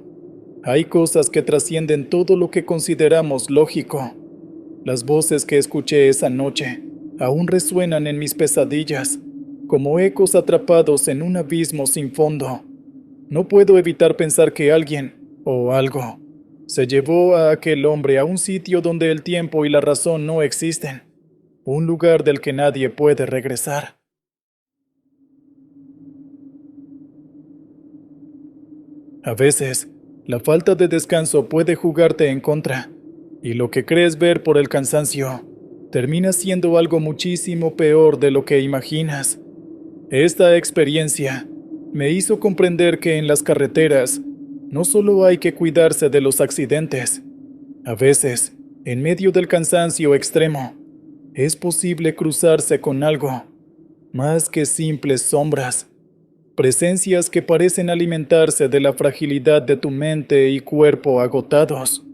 hay cosas que trascienden todo lo que consideramos lógico. Las voces que escuché esa noche aún resuenan en mis pesadillas, como ecos atrapados en un abismo sin fondo. No puedo evitar pensar que alguien, o algo, se llevó a aquel hombre a un sitio donde el tiempo y la razón no existen, un lugar del que nadie puede regresar. A veces, la falta de descanso puede jugarte en contra, y lo que crees ver por el cansancio termina siendo algo muchísimo peor de lo que imaginas. Esta experiencia me hizo comprender que en las carreteras no solo hay que cuidarse de los accidentes. A veces, en medio del cansancio extremo, es posible cruzarse con algo más que simples sombras, presencias que parecen alimentarse de la fragilidad de tu mente y cuerpo agotados.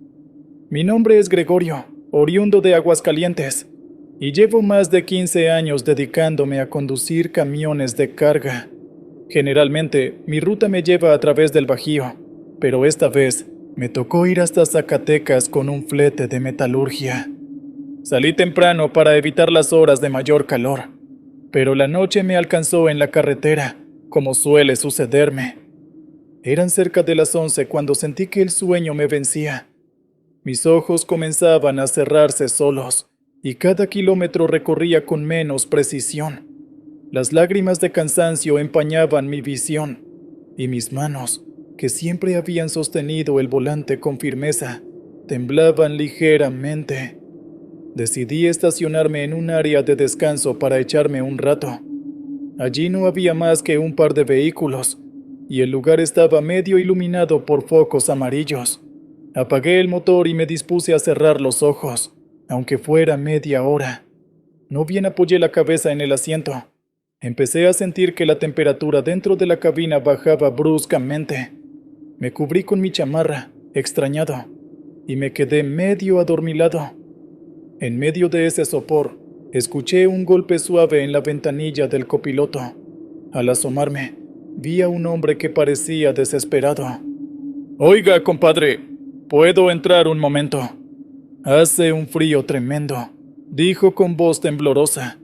Mi nombre es Gregorio, oriundo de Aguascalientes, y llevo más de 15 años dedicándome a conducir camiones de carga. Generalmente, mi ruta me lleva a través del Bajío, pero esta vez me tocó ir hasta Zacatecas con un flete de metalurgia. Salí temprano para evitar las horas de mayor calor, pero la noche me alcanzó en la carretera, como suele sucederme. Eran cerca de las 11 cuando sentí que el sueño me vencía. Mis ojos comenzaban a cerrarse solos, y cada kilómetro recorría con menos precisión. Las lágrimas de cansancio empañaban mi visión, y mis manos, que siempre habían sostenido el volante con firmeza, temblaban ligeramente. Decidí estacionarme en un área de descanso para echarme un rato. Allí no había más que un par de vehículos, y el lugar estaba medio iluminado por focos amarillos. Apagué el motor y me dispuse a cerrar los ojos, aunque fuera media hora. No bien apoyé la cabeza en el asiento, empecé a sentir que la temperatura dentro de la cabina bajaba bruscamente. Me cubrí con mi chamarra, extrañado, y me quedé medio adormilado. En medio de ese sopor, escuché un golpe suave en la ventanilla del copiloto. Al asomarme, vi a un hombre que parecía desesperado. «Oiga, compadre, ¿puedo entrar un momento? Hace un frío tremendo», dijo con voz temblorosa.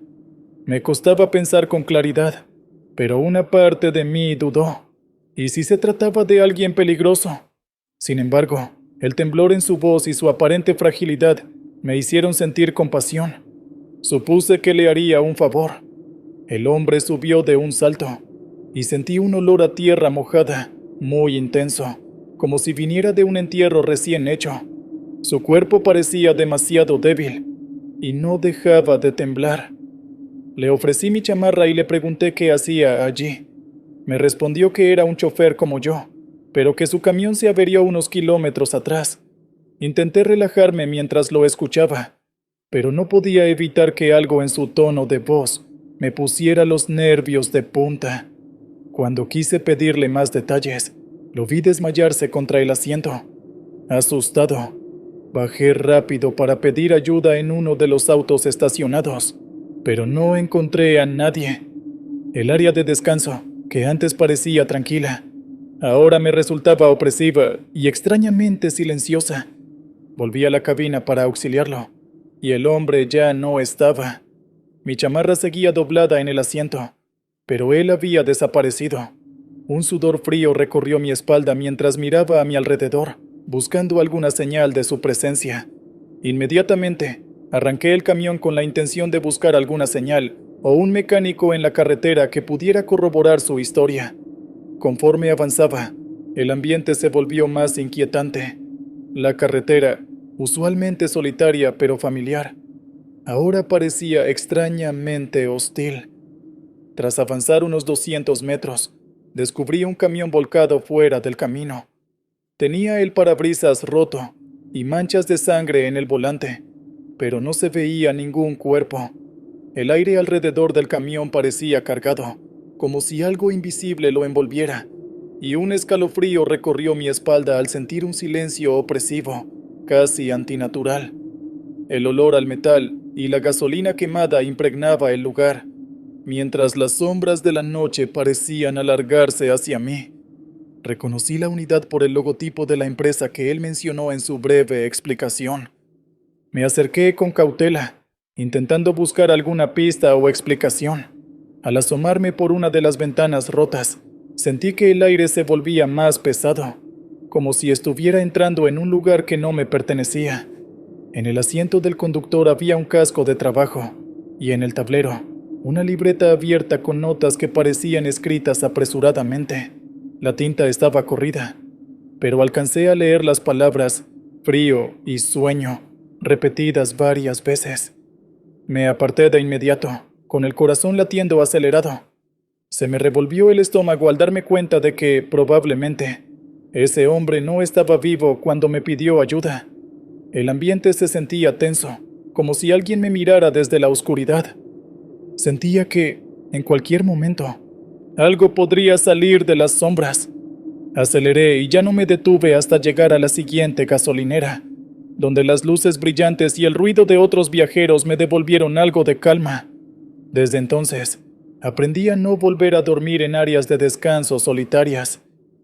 Me costaba pensar con claridad, pero una parte de mí dudó. ¿Y si se trataba de alguien peligroso? Sin embargo, el temblor en su voz y su aparente fragilidad me hicieron sentir compasión. Supuse que le haría un favor. El hombre subió de un salto, y sentí un olor a tierra mojada, muy intenso, como si viniera de un entierro recién hecho. Su cuerpo parecía demasiado débil, y no dejaba de temblar. Le ofrecí mi chamarra y le pregunté qué hacía allí. Me respondió que era un chofer como yo, pero que su camión se averió unos kilómetros atrás. Intenté relajarme mientras lo escuchaba, pero no podía evitar que algo en su tono de voz me pusiera los nervios de punta. Cuando quise pedirle más detalles, lo vi desmayarse contra el asiento. Asustado, bajé rápido para pedir ayuda en uno de los autos estacionados, pero no encontré a nadie. El área de descanso, que antes parecía tranquila, ahora me resultaba opresiva y extrañamente silenciosa. Volví a la cabina para auxiliarlo, y el hombre ya no estaba. Mi chamarra seguía doblada en el asiento, pero él había desaparecido. Un sudor frío recorrió mi espalda mientras miraba a mi alrededor, buscando alguna señal de su presencia. Inmediatamente, arranqué el camión con la intención de buscar alguna señal o un mecánico en la carretera que pudiera corroborar su historia. Conforme avanzaba, el ambiente se volvió más inquietante. La carretera, usualmente solitaria pero familiar, ahora parecía extrañamente hostil. Tras avanzar unos 200 metros, descubrí un camión volcado fuera del camino. Tenía el parabrisas roto y manchas de sangre en el volante, pero no se veía ningún cuerpo. El aire alrededor del camión parecía cargado, como si algo invisible lo envolviera, y un escalofrío recorrió mi espalda al sentir un silencio opresivo, casi antinatural. El olor al metal y la gasolina quemada impregnaba el lugar, mientras las sombras de la noche parecían alargarse hacia mí. Reconocí la unidad por el logotipo de la empresa que él mencionó en su breve explicación. Me acerqué con cautela, intentando buscar alguna pista o explicación. Al asomarme por una de las ventanas rotas, sentí que el aire se volvía más pesado, como si estuviera entrando en un lugar que no me pertenecía. En el asiento del conductor había un casco de trabajo, y en el tablero, una libreta abierta con notas que parecían escritas apresuradamente. La tinta estaba corrida, pero alcancé a leer las palabras frío y sueño, repetidas varias veces. Me aparté de inmediato, con el corazón latiendo acelerado. Se me revolvió el estómago al darme cuenta de que, probablemente, ese hombre no estaba vivo cuando me pidió ayuda. El ambiente se sentía tenso, como si alguien me mirara desde la oscuridad. Sentía que, en cualquier momento, algo podría salir de las sombras. Aceleré y ya no me detuve hasta llegar a la siguiente gasolinera, donde las luces brillantes y el ruido de otros viajeros me devolvieron algo de calma. Desde entonces, aprendí a no volver a dormir en áreas de descanso solitarias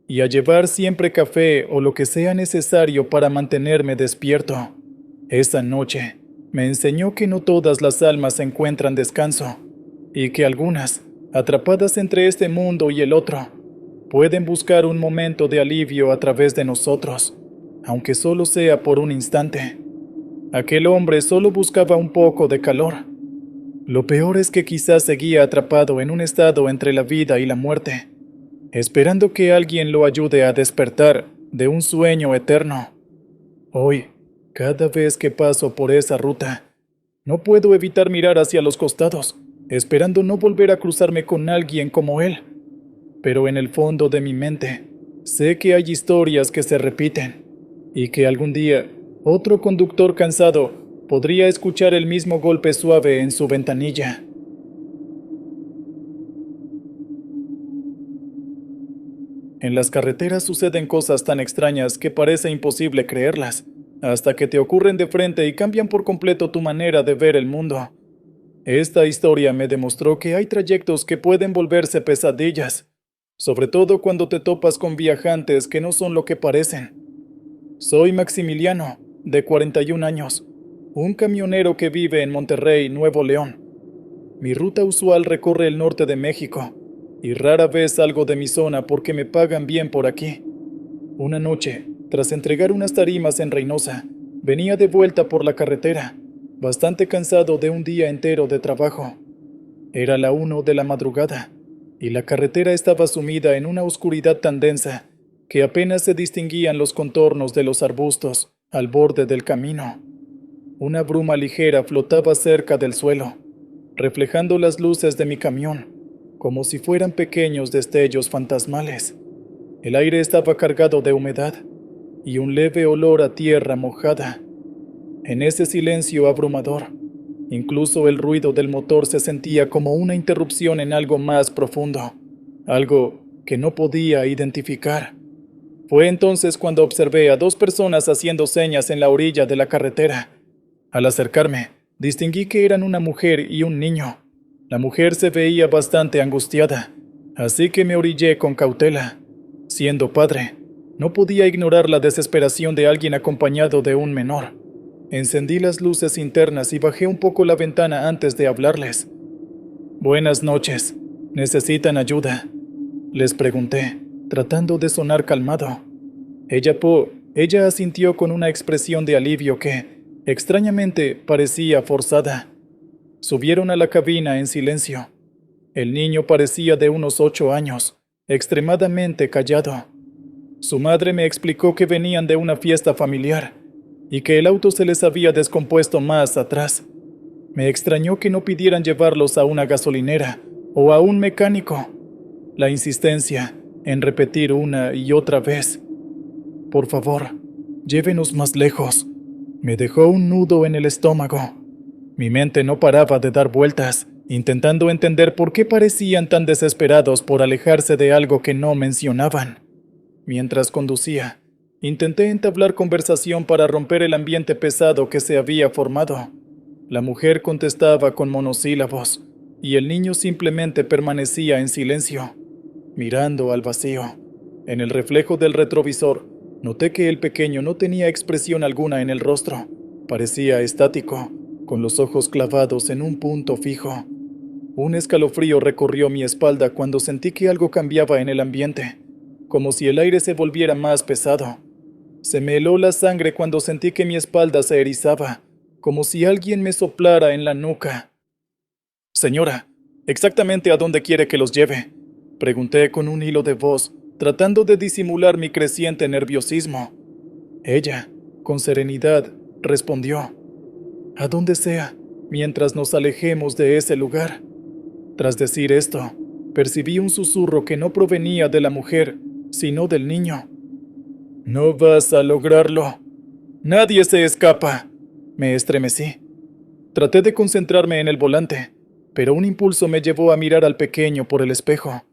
y a llevar siempre café o lo que sea necesario para mantenerme despierto. Esa noche, me enseñó que no todas las almas encuentran descanso y que algunas, atrapadas entre este mundo y el otro, pueden buscar un momento de alivio a través de nosotros, aunque solo sea por un instante. Aquel hombre solo buscaba un poco de calor. Lo peor es que quizás seguía atrapado en un estado entre la vida y la muerte, esperando que alguien lo ayude a despertar de un sueño eterno. Hoy, cada vez que paso por esa ruta, no puedo evitar mirar hacia los costados, esperando no volver a cruzarme con alguien como él. Pero en el fondo de mi mente, sé que hay historias que se repiten, y que algún día, otro conductor cansado podría escuchar el mismo golpe suave en su ventanilla. En las carreteras suceden cosas tan extrañas que parece imposible creerlas, hasta que te ocurren de frente y cambian por completo tu manera de ver el mundo. Esta historia me demostró que hay trayectos que pueden volverse pesadillas, sobre todo cuando te topas con viajantes que no son lo que parecen. Soy Maximiliano, de 41 años, un camionero que vive en Monterrey, Nuevo León. Mi ruta usual recorre el norte de México, y rara vez salgo de mi zona porque me pagan bien por aquí. Una noche, tras entregar unas tarimas en Reynosa, venía de vuelta por la carretera, bastante cansado de un día entero de trabajo. Era la 1 de la madrugada, y la carretera estaba sumida en una oscuridad tan densa que apenas se distinguían los contornos de los arbustos al borde del camino. Una bruma ligera flotaba cerca del suelo, reflejando las luces de mi camión, como si fueran pequeños destellos fantasmales. El aire estaba cargado de humedad y un leve olor a tierra mojada. En ese silencio abrumador, incluso el ruido del motor se sentía como una interrupción en algo más profundo, algo que no podía identificar. Fue entonces cuando observé a dos personas haciendo señas en la orilla de la carretera. Al acercarme, distinguí que eran una mujer y un niño. La mujer se veía bastante angustiada, así que me orillé con cautela. Siendo padre, no podía ignorar la desesperación de alguien acompañado de un menor. Encendí las luces internas y bajé un poco la ventana antes de hablarles. «Buenas noches. ¿Necesitan ayuda?», les pregunté, tratando de sonar calmado. Ella asintió con una expresión de alivio que, extrañamente, parecía forzada. Subieron a la cabina en silencio. El niño parecía de unos 8 años, extremadamente callado. Su madre me explicó que venían de una fiesta familiar y que el auto se les había descompuesto más atrás. Me extrañó que no pidieran llevarlos a una gasolinera o a un mecánico. La insistencia en repetir una y otra vez: «Por favor, llévenos más lejos», me dejó un nudo en el estómago. Mi mente no paraba de dar vueltas, intentando entender por qué parecían tan desesperados por alejarse de algo que no mencionaban. Mientras conducía, intenté entablar conversación para romper el ambiente pesado que se había formado. La mujer contestaba con monosílabos, y el niño simplemente permanecía en silencio, mirando al vacío. En el reflejo del retrovisor, noté que el pequeño no tenía expresión alguna en el rostro. Parecía estático, con los ojos clavados en un punto fijo. Un escalofrío recorrió mi espalda cuando sentí que algo cambiaba en el ambiente, como si el aire se volviera más pesado. Se me heló la sangre cuando sentí que mi espalda se erizaba, como si alguien me soplara en la nuca. «Señora, ¿exactamente a dónde quiere que los lleve?», pregunté con un hilo de voz, tratando de disimular mi creciente nerviosismo. Ella, con serenidad, respondió: «A donde sea, mientras nos alejemos de ese lugar». Tras decir esto, percibí un susurro que no provenía de la mujer, sino del niño. «No vas a lograrlo. Nadie se escapa». Me estremecí. Traté de concentrarme en el volante, pero un impulso me llevó a mirar al pequeño por el espejo.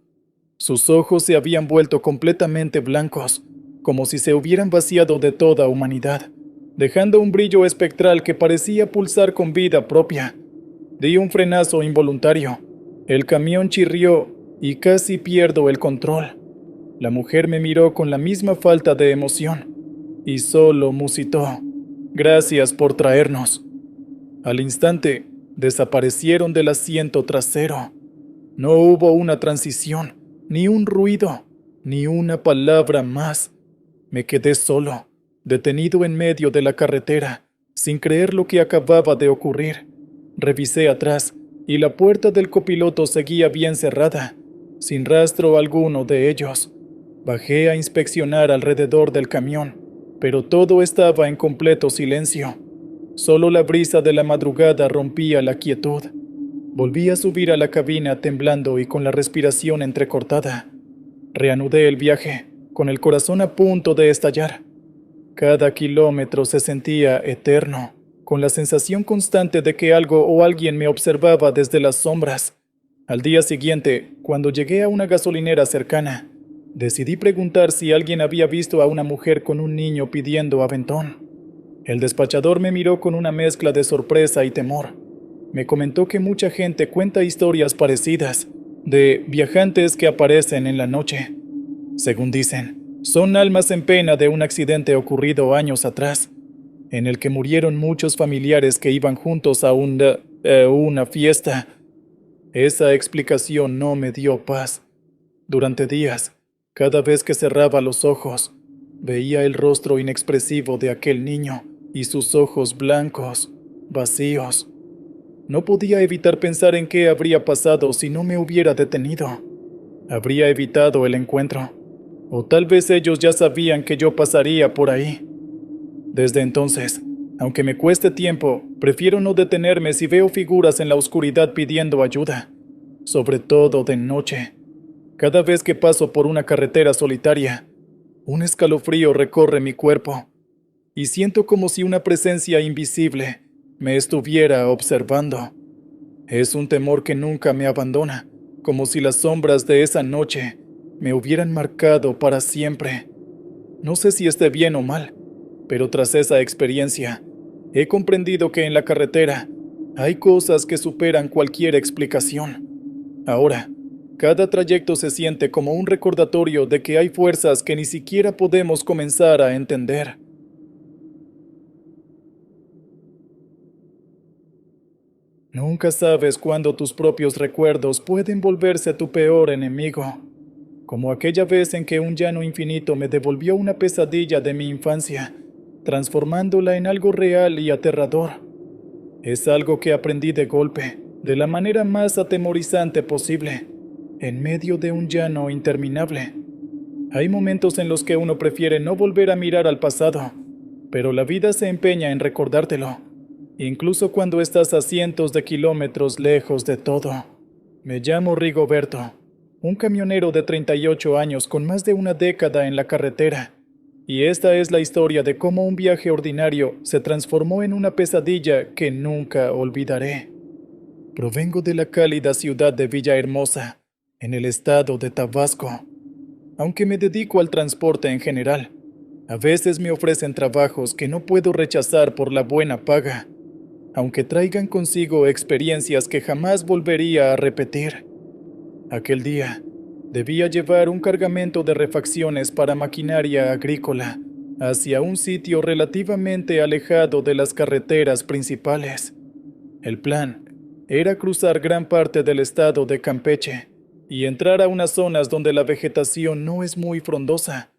Sus ojos se habían vuelto completamente blancos, como si se hubieran vaciado de toda humanidad, dejando un brillo espectral que parecía pulsar con vida propia. Di un frenazo involuntario. El camión chirrió y casi pierdo el control. La mujer me miró con la misma falta de emoción y solo musitó: «Gracias por traernos». Al instante, desaparecieron del asiento trasero. No hubo una transición, ni un ruido, ni una palabra más. Me quedé solo, detenido en medio de la carretera, sin creer lo que acababa de ocurrir. Revisé atrás, y la puerta del copiloto seguía bien cerrada, sin rastro alguno de ellos. Bajé a inspeccionar alrededor del camión, pero todo estaba en completo silencio. Solo la brisa de la madrugada rompía la quietud. Volví a subir a la cabina temblando y con la respiración entrecortada. Reanudé el viaje, con el corazón a punto de estallar. Cada kilómetro se sentía eterno, con la sensación constante de que algo o alguien me observaba desde las sombras. Al día siguiente, cuando llegué a una gasolinera cercana, decidí preguntar si alguien había visto a una mujer con un niño pidiendo aventón. El despachador me miró con una mezcla de sorpresa y temor. Me comentó que mucha gente cuenta historias parecidas, de viajantes que aparecen en la noche. Según dicen, son almas en pena de un accidente ocurrido años atrás, en el que murieron muchos familiares que iban juntos a una fiesta. Esa explicación no me dio paz. Durante días, cada vez que cerraba los ojos, veía el rostro inexpresivo de aquel niño y sus ojos blancos, vacíos. No podía evitar pensar en qué habría pasado si no me hubiera detenido. Habría evitado el encuentro, o tal vez ellos ya sabían que yo pasaría por ahí. Desde entonces, aunque me cueste tiempo, prefiero no detenerme si veo figuras en la oscuridad pidiendo ayuda, sobre todo de noche. Cada vez que paso por una carretera solitaria, un escalofrío recorre mi cuerpo y siento como si una presencia invisible me estuviera observando. Es un temor que nunca me abandona, como si las sombras de esa noche me hubieran marcado para siempre. No sé si esté bien o mal, pero tras esa experiencia, he comprendido que en la carretera hay cosas que superan cualquier explicación. Ahora, cada trayecto se siente como un recordatorio de que hay fuerzas que ni siquiera podemos comenzar a entender. Nunca sabes cuándo tus propios recuerdos pueden volverse tu peor enemigo, como aquella vez en que un llano infinito me devolvió una pesadilla de mi infancia, transformándola en algo real y aterrador. Es algo que aprendí de golpe, de la manera más atemorizante posible, en medio de un llano interminable. Hay momentos en los que uno prefiere no volver a mirar al pasado, pero la vida se empeña en recordártelo, incluso cuando estás a cientos de kilómetros lejos de todo. Me llamo Rigoberto, un camionero de 38 años con más de una década en la carretera, y esta es la historia de cómo un viaje ordinario se transformó en una pesadilla que nunca olvidaré. Provengo de la cálida ciudad de Villahermosa, en el estado de Tabasco. Aunque me dedico al transporte en general, a veces me ofrecen trabajos que no puedo rechazar por la buena paga, aunque traigan consigo experiencias que jamás volvería a repetir. Aquel día, debía llevar un cargamento de refacciones para maquinaria agrícola hacia un sitio relativamente alejado de las carreteras principales. El plan Era cruzar gran parte del estado de Campeche y entrar a unas zonas donde la vegetación no es muy frondosa,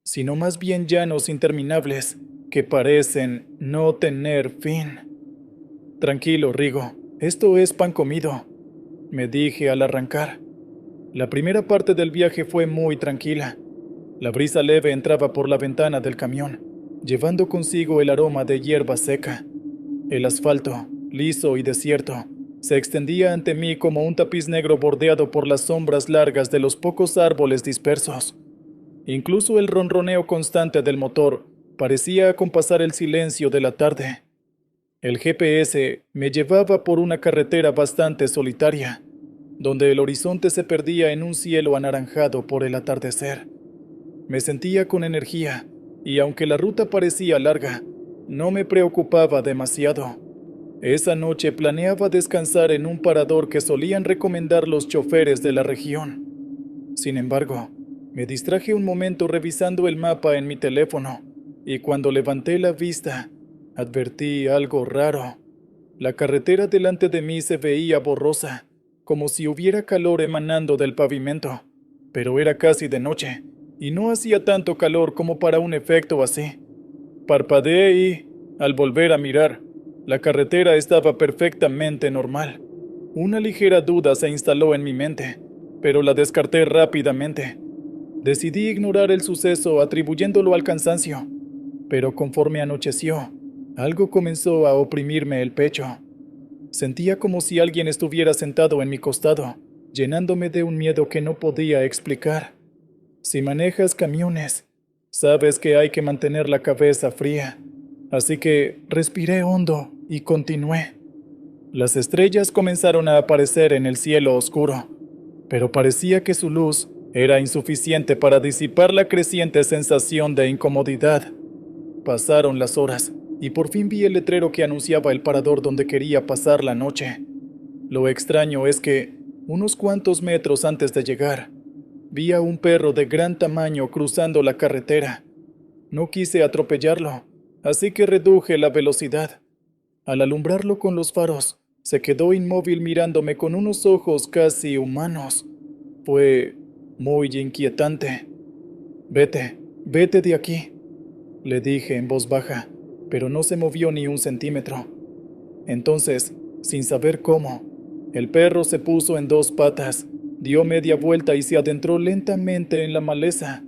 sino más bien llanos interminables que parecen no tener fin. Tranquilo, Rigo, esto es pan comido, me dije al arrancar. La primera parte del viaje fue muy tranquila. La brisa leve entraba por la ventana del camión, llevando consigo el aroma de hierba seca. El asfalto, liso y desierto, se extendía ante mí como un tapiz negro bordeado por las sombras largas de los pocos árboles dispersos. Incluso el ronroneo constante del motor parecía acompasar el silencio de la tarde. El GPS me llevaba por una carretera bastante solitaria, donde el horizonte se perdía en un cielo anaranjado por el atardecer. Me sentía con energía, y aunque la ruta parecía larga, no me preocupaba demasiado. Esa noche planeaba descansar en un parador que solían recomendar los choferes de la región. Sin embargo, me distraje un momento revisando el mapa en mi teléfono, y cuando levanté la vista, advertí algo raro. La carretera delante de mí se veía borrosa, como si hubiera calor emanando del pavimento, pero era casi de noche, y no hacía tanto calor como para un efecto así. Parpadeé y, al volver a mirar, la carretera estaba perfectamente normal. Una ligera duda se instaló en mi mente, pero la descarté rápidamente. Decidí ignorar el suceso atribuyéndolo al cansancio, pero conforme anocheció, algo comenzó a oprimirme el pecho. Sentía como si alguien estuviera sentado en mi costado, llenándome de un miedo que no podía explicar. Si manejas camiones, sabes que hay que mantener la cabeza fría, así que respiré hondo y continué. Las estrellas comenzaron a aparecer en el cielo oscuro, pero parecía que su luz era insuficiente para disipar la creciente sensación de incomodidad. Pasaron las horas, y por fin vi el letrero que anunciaba el parador donde quería pasar la noche. Lo extraño es que, unos cuantos metros antes de llegar, vi a un perro de gran tamaño cruzando la carretera. No quise atropellarlo, así que reduje la velocidad. Al alumbrarlo con los faros, se quedó inmóvil mirándome con unos ojos casi humanos. Fue muy inquietante. Vete de aquí, le dije en voz baja, pero no se movió ni un centímetro. Entonces, sin saber cómo, el perro se puso en dos patas, dio media vuelta y se adentró lentamente en la maleza.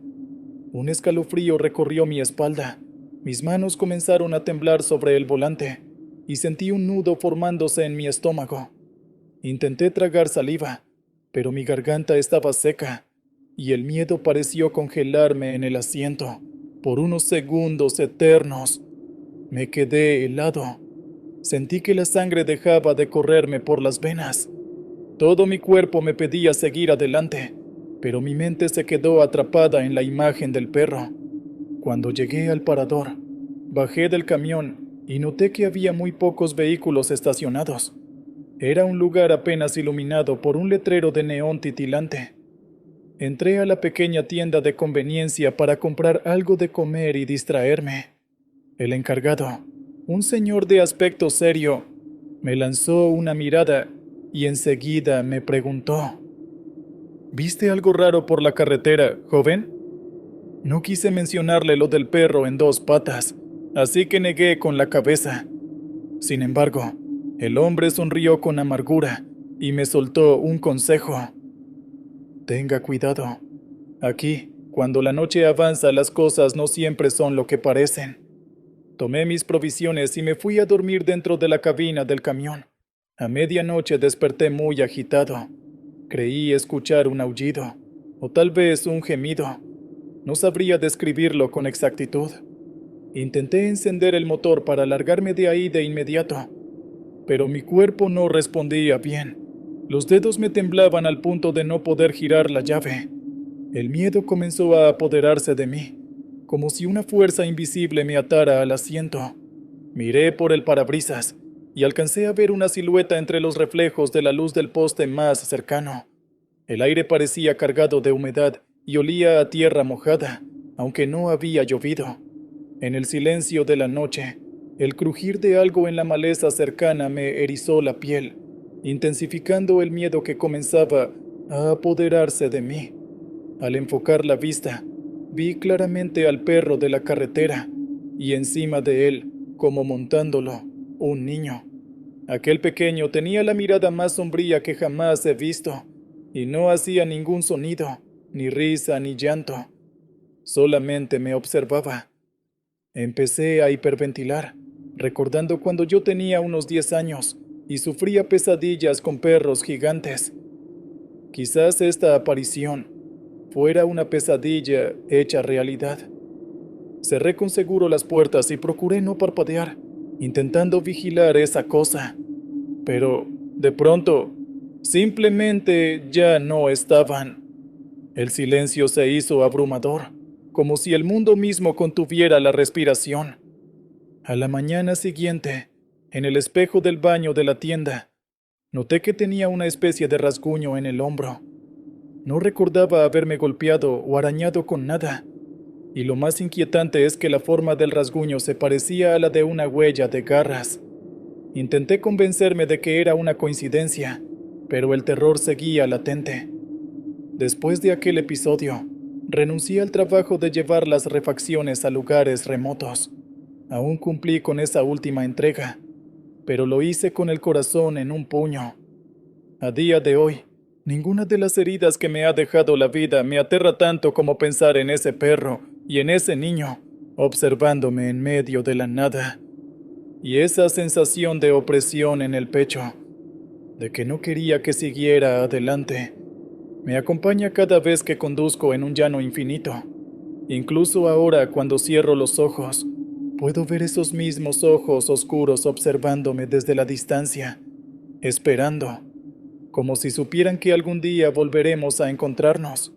Un escalofrío recorrió mi espalda, mis manos comenzaron a temblar sobre el volante, y sentí un nudo formándose en mi estómago. Intenté tragar saliva, pero mi garganta estaba seca, y el miedo pareció congelarme en el asiento. Por unos segundos eternos, me quedé helado. Sentí que la sangre dejaba de correrme por las venas. Todo mi cuerpo me pedía seguir adelante, pero mi mente se quedó atrapada en la imagen del perro. Cuando llegué al parador, bajé del camión y noté que había muy pocos vehículos estacionados. Era un lugar apenas iluminado por un letrero de neón titilante. Entré a la pequeña tienda de conveniencia para comprar algo de comer y distraerme. El encargado, un señor de aspecto serio, me lanzó una mirada y enseguida me preguntó: ¿Viste algo raro por la carretera, joven? No quise mencionarle lo del perro en dos patas, así que negué con la cabeza. Sin embargo, el hombre sonrió con amargura y me soltó un consejo. Tenga cuidado. Aquí, cuando la noche avanza, las cosas no siempre son lo que parecen. Tomé mis provisiones y me fui a dormir dentro de la cabina del camión. A medianoche desperté muy agitado. Creí escuchar un aullido, o tal vez un gemido. No sabría describirlo con exactitud. Intenté encender el motor para largarme de ahí de inmediato, pero mi cuerpo no respondía bien. Los dedos me temblaban al punto de no poder girar la llave. El miedo comenzó a apoderarse de mí, como si una fuerza invisible me atara al asiento. Miré por el parabrisas y alcancé a ver una silueta entre los reflejos de la luz del poste más cercano. El aire parecía cargado de humedad y olía a tierra mojada, aunque no había llovido. En el silencio de la noche, el crujir de algo en la maleza cercana me erizó la piel. intensificando el miedo que comenzaba a apoderarse de mí. Al enfocar la vista, vi claramente al perro de la carretera y encima de él, como montándolo, un niño. Aquel pequeño tenía la mirada más sombría que jamás he visto y no hacía ningún sonido, ni risa ni llanto. Solamente me observaba. Empecé a hiperventilar, recordando cuando yo tenía unos 10 años y sufría pesadillas con perros gigantes. Quizás esta aparición fuera una pesadilla hecha realidad. Cerré con seguro las puertas y procuré no parpadear, intentando vigilar esa cosa. Pero, de pronto, simplemente ya no estaban. El silencio se hizo abrumador, como si el mundo mismo contuviera la respiración. A la mañana siguiente, en el espejo del baño de la tienda, noté que tenía una especie de rasguño en el hombro. No recordaba haberme golpeado o arañado con nada, y lo más inquietante es que la forma del rasguño se parecía a la de una huella de garras. Intenté convencerme de que era una coincidencia, pero el terror seguía latente. Después de aquel episodio, renuncié al trabajo de llevar las refacciones a lugares remotos. Aún cumplí con esa última entrega, pero lo hice con el corazón en un puño. A día de hoy, ninguna de las heridas que me ha dejado la vida me aterra tanto como pensar en ese perro y en ese niño, observándome en medio de la nada. Y esa sensación de opresión en el pecho, de que no quería que siguiera adelante, me acompaña cada vez que conduzco en un llano infinito. Incluso ahora, cuando cierro los ojos, puedo ver esos mismos ojos oscuros observándome desde la distancia, esperando, como si supieran que algún día volveremos a encontrarnos.